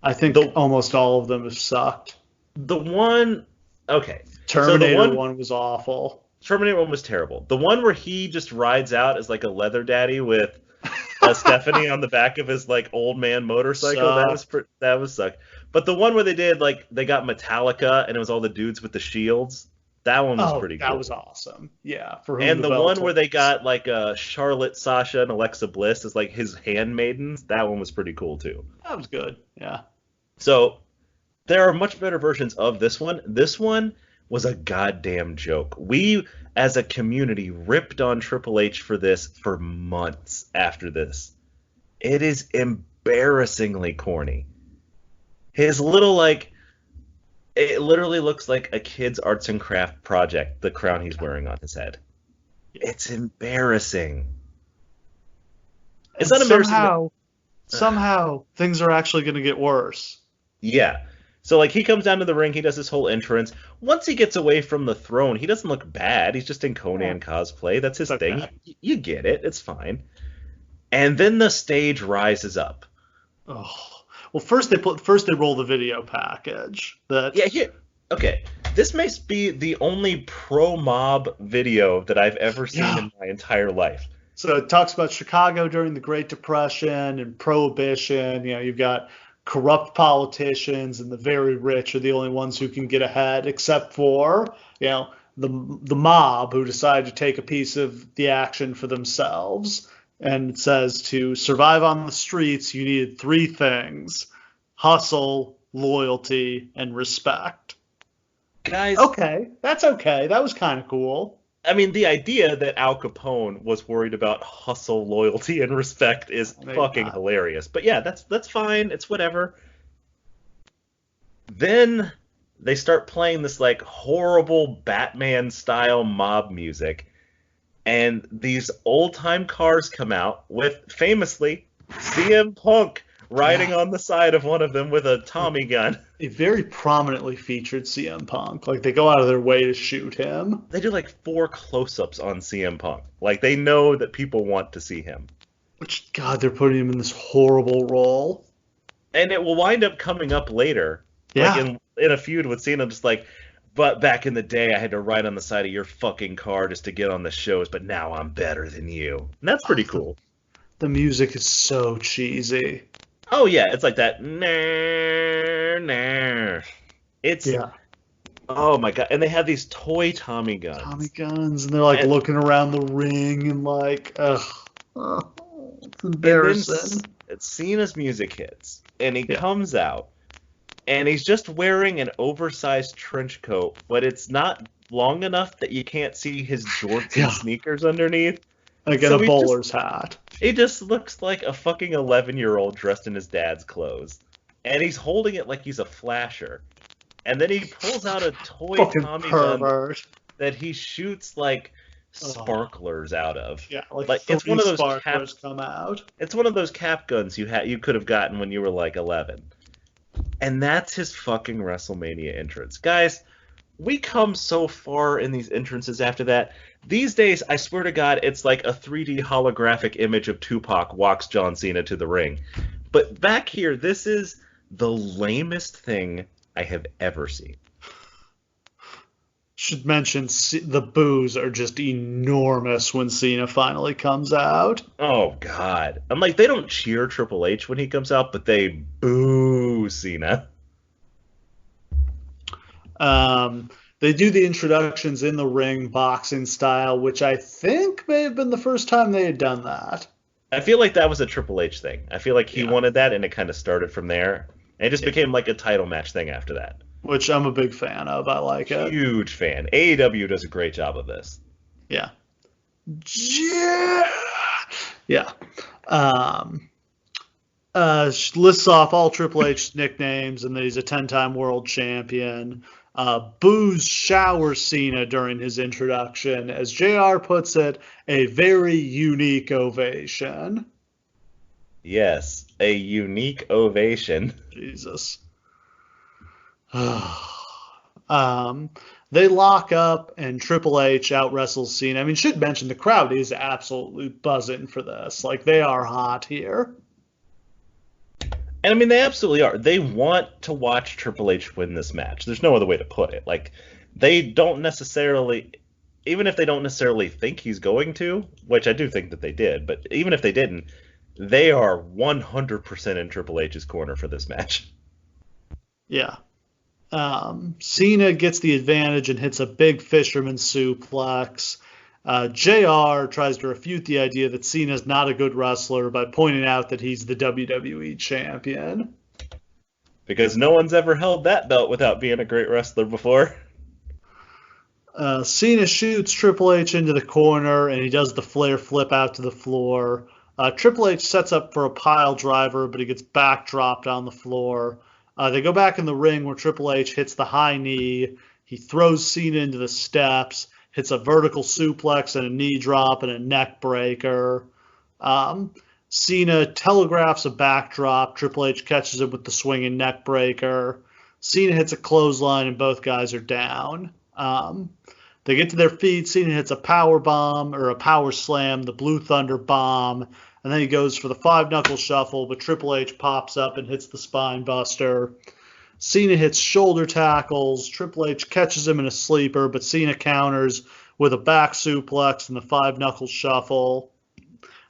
I think almost all of them have sucked. The one... Okay. Terminator so one was awful. Terminator one was terrible. The one where he just rides out as like a leather daddy with Stephanie on the back of his like old man motorcycle, that was suck. But the one where they did like they got Metallica and it was all the dudes with the shields, that one was pretty cool. That was awesome. Yeah. And the one where they got like Charlotte, Sasha, and Alexa Bliss as like his handmaidens, that one was pretty cool too. That was good. Yeah. So there are much better versions of this one. This one was a goddamn joke. We, as a community, ripped on Triple H for this for months after this. It is embarrassingly corny. His little, like, it literally looks like a kid's arts and craft project, the crown he's wearing on his head. It's embarrassing. It's not embarrassing. Somehow, things are actually going to get worse. Yeah. So, like, he comes down to the ring, he does his whole entrance. Once he gets away from the throne, he doesn't look bad. He's just in Conan cosplay. That's his thing. You get it. It's fine. And then the stage rises up. Oh. Well, first they roll the video package. Okay. This may be the only pro-mob video that I've ever seen in my entire life. So it talks about Chicago during the Great Depression and Prohibition. You know, you've got corrupt politicians and the very rich are the only ones who can get ahead, except for, you know, the mob who decide to take a piece of the action for themselves. And it says to survive on the streets, you needed 3 things: hustle, loyalty, and respect. Guys. Okay, that's okay. That was kind of cool. I mean, the idea that Al Capone was worried about hustle, loyalty, and respect is fucking hilarious. But yeah, that's fine. It's whatever. Then they start playing this like horrible Batman-style mob music, and these old-time cars come out with, famously, CM Punk riding on the side of one of them with a Tommy gun. A very prominently featured CM Punk. Like, they go out of their way to shoot him. They do like 4 close-ups on CM Punk. Like, they know that people want to see him. Which, God, they're putting him in this horrible role. And it will wind up coming up later. Yeah. Like in a feud with Cena, just like, but back in the day, I had to ride on the side of your fucking car just to get on the shows, but now I'm better than you. And that's pretty cool. The music is so cheesy. Oh yeah, it's like that. Nah, nah. It's Yeah. oh my god, and they have these toy Tommy Tommy guns, guns, and they're like and looking around the ring and like, ugh, oh, it's and then embarrassing. Cena's music hits, and he Yeah. comes out, and he's just wearing an oversized trench coat, but it's not long enough that you can't see his jorts and Yeah. sneakers underneath. Like in a So bowler's hat. he just looks like a fucking 11-year-old dressed in his dad's clothes, and he's holding it like he's a flasher. And then he pulls out a toy Fucking Tommy gun pervert. that he shoots like Oh, sparklers out of. yeah, like Like it's three one of those sparklers come out. it's one of those cap guns you could have gotten when you were like 11. And that's his fucking WrestleMania entrance. Guys, we come so far in these entrances after that. These days, I swear to God, it's like a 3D holographic image of Tupac walks John Cena to the ring. But back here, this is the lamest thing I have ever seen. Should mention the boos are just enormous when Cena finally comes out. Oh God! I'm like, they don't cheer Triple H when he comes out, but they boo Cena. They do the introductions in the ring, boxing style, which I think may have been the first time they had done that. I feel like that was a Triple H thing. I feel like he Yeah. wanted that, and it kind of started from there. And it just became like a title match thing after that. Which I'm a big fan of. I like it. Huge fan. AEW does a great job of this. Yeah. Yeah. Yeah. Lists off all Triple H nicknames and that he's a 10-time world champion. Boos showers Cena during his introduction. As JR puts it, a very unique ovation. Yes, a unique ovation. Jesus. They lock up and Triple H out wrestles Cena. I mean, should mention the crowd is absolutely buzzing for this. Like, they are hot here. And I mean, they absolutely are. They want to watch Triple H win this match. There's no other way to put it. Like, they don't necessarily, even if they don't necessarily think he's going to, which I do think that they did, but even if they didn't, they are 100% in Triple H's corner for this match. Yeah. Cena gets the advantage and hits a big fisherman suplex. JR tries to refute the idea that Cena's not a good wrestler by pointing out that he's the WWE champion. Because no one's ever held that belt without being a great wrestler before. Cena shoots Triple H into the corner, and he does the flare flip out to the floor. Triple H sets up for a pile driver, but he gets backdropped on the floor. They go back in the ring where Triple H hits the high knee. He throws Cena into the steps, hits a vertical suplex and a knee drop and a neck breaker. Cena telegraphs a backdrop. Triple H catches him with the swinging neck breaker. Cena hits a clothesline and both guys are down. They get to their feet. Cena hits a power bomb or a power slam, the Blue Thunder bomb, and then he goes for the 5-knuckle shuffle, but Triple H pops up and hits the spine buster. Cena hits shoulder tackles. Triple H catches him in a sleeper, but Cena counters with a back suplex and the 5-knuckle shuffle.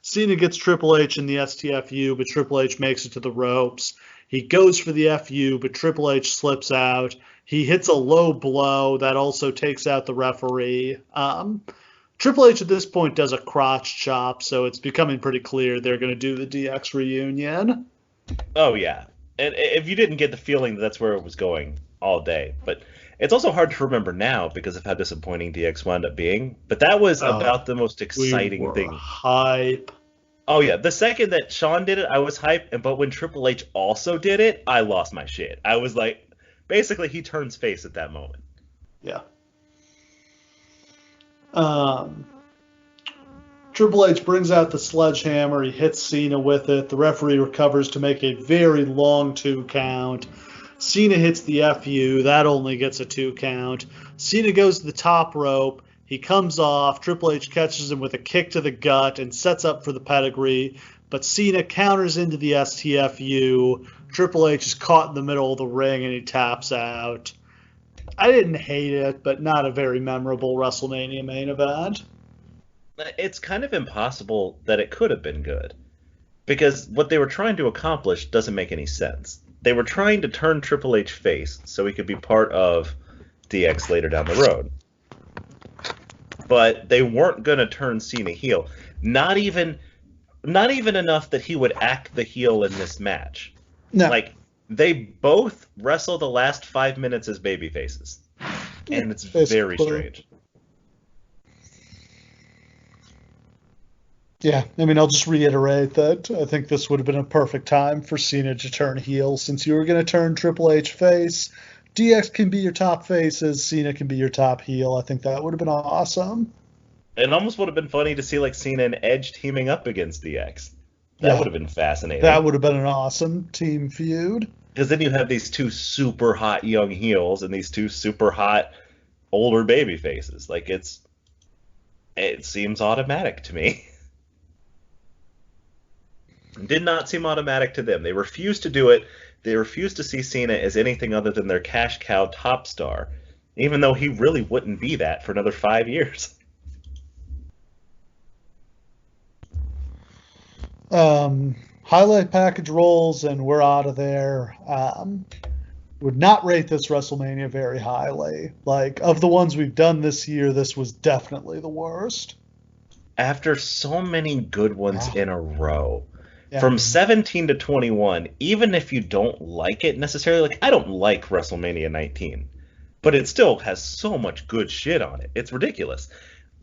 Cena gets Triple H in the STFU, but Triple H makes it to the ropes. He goes for the FU, but Triple H slips out. He hits a low blow that also takes out the referee. Triple H at this point does a crotch chop, so it's becoming pretty clear they're going to do the DX reunion. Oh, yeah. And if you didn't get the feeling that that's where it was going all day. But it's also hard to remember now because of how disappointing DX wound up being. But that was about the most exciting thing. Hype. Oh, yeah. The second that Shawn did it, I was hyped. But when Triple H also did it, I lost my shit. I was like, basically, he turns face at that moment. Yeah. Triple H brings out the sledgehammer. He hits Cena with it. The referee recovers to make a very long 2 count. Cena hits the FU. That only gets a 2 count. Cena goes to the top rope. He comes off. Triple H catches him with a kick to the gut and sets up for the pedigree. But Cena counters into the STFU. Triple H is caught in the middle of the ring and he taps out. I didn't hate it, but not a very memorable WrestleMania main event. It's kind of impossible that it could have been good. Because what they were trying to accomplish doesn't make any sense. They were trying to turn Triple H face so he could be part of DX later down the road. But they weren't going to turn Cena heel. Not even enough that he would act the heel in this match. No. Like, they both wrestle the last 5 minutes as baby faces. And it's very strange. Yeah, I mean, I'll just reiterate that I think this would have been a perfect time for Cena to turn heel. Since you were going to turn Triple H face, DX can be your top faces, Cena can be your top heel. I think that would have been awesome. It almost would have been funny to see like Cena and Edge teaming up against DX. That would have been fascinating. That would have been an awesome team feud. Because then you have these two super hot young heels and these two super hot older baby faces. Like, it seems automatic to me. Did not seem automatic to them. They refused to do it. They refused to see Cena as anything other than their cash cow top star, even though he really wouldn't be that for another 5 years. Highlight package rolls, and we're out of there. Would not rate this WrestleMania very highly. Like, of the ones we've done this year, this was definitely the worst. After so many good ones in a row. Yeah. From 17 to 21, even if you don't like it necessarily, like, I don't like WrestleMania 19, but it still has so much good shit on it. It's ridiculous.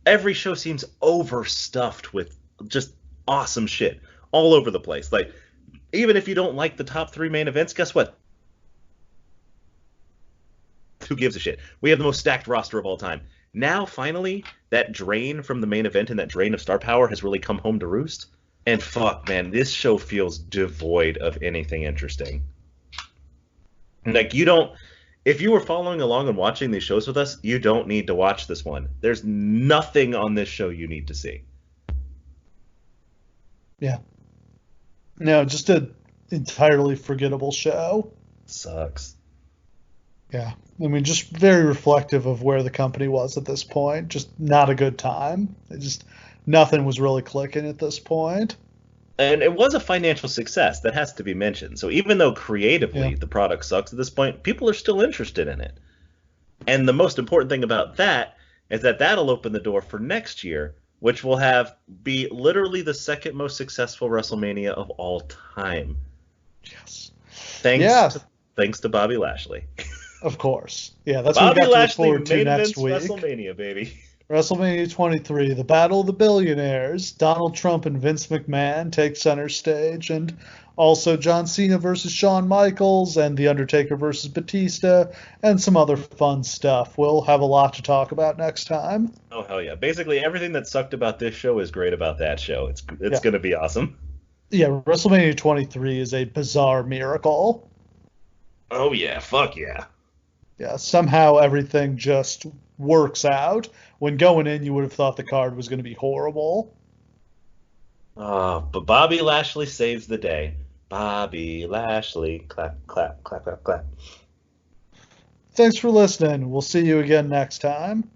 Every show seems overstuffed with just awesome shit all over the place. Like, even if you don't like the top 3 main events, guess what? Who gives a shit? We have the most stacked roster of all time. Now, finally, that drain from the main event and that drain of star power has really come home to roost. And fuck, man, this show feels devoid of anything interesting. Like, if you were following along and watching these shows with us, you don't need to watch this one. There's nothing on this show you need to see. Yeah. No, just an entirely forgettable show. Sucks. Yeah. I mean, just very reflective of where the company was at this point. Just not a good time. Nothing was really clicking at this point. And it was a financial success. That has to be mentioned. So even though creatively the product sucks at this point, people are still interested in it. And the most important thing about that is that that'll open the door for next year, which will be literally the second most successful WrestleMania of all time. Yes. Thanks to Bobby Lashley. Of course. Yeah, that's Bobby what we got Lashley to look forward to next week. WrestleMania, baby. WrestleMania 23, the Battle of the Billionaires. Donald Trump and Vince McMahon take center stage, and also John Cena versus Shawn Michaels, and The Undertaker versus Batista, and some other fun stuff. We'll have a lot to talk about next time. Oh, hell yeah. Basically, everything that sucked about this show is great about that show. It's going to be awesome. Yeah, WrestleMania 23 is a bizarre miracle. Oh, yeah. Fuck yeah. Yeah, somehow everything just works out. When going in, you would have thought the card was going to be horrible. But Bobby Lashley saves the day. Bobby Lashley. Clap, clap, clap, clap, clap. Thanks for listening. We'll see you again next time.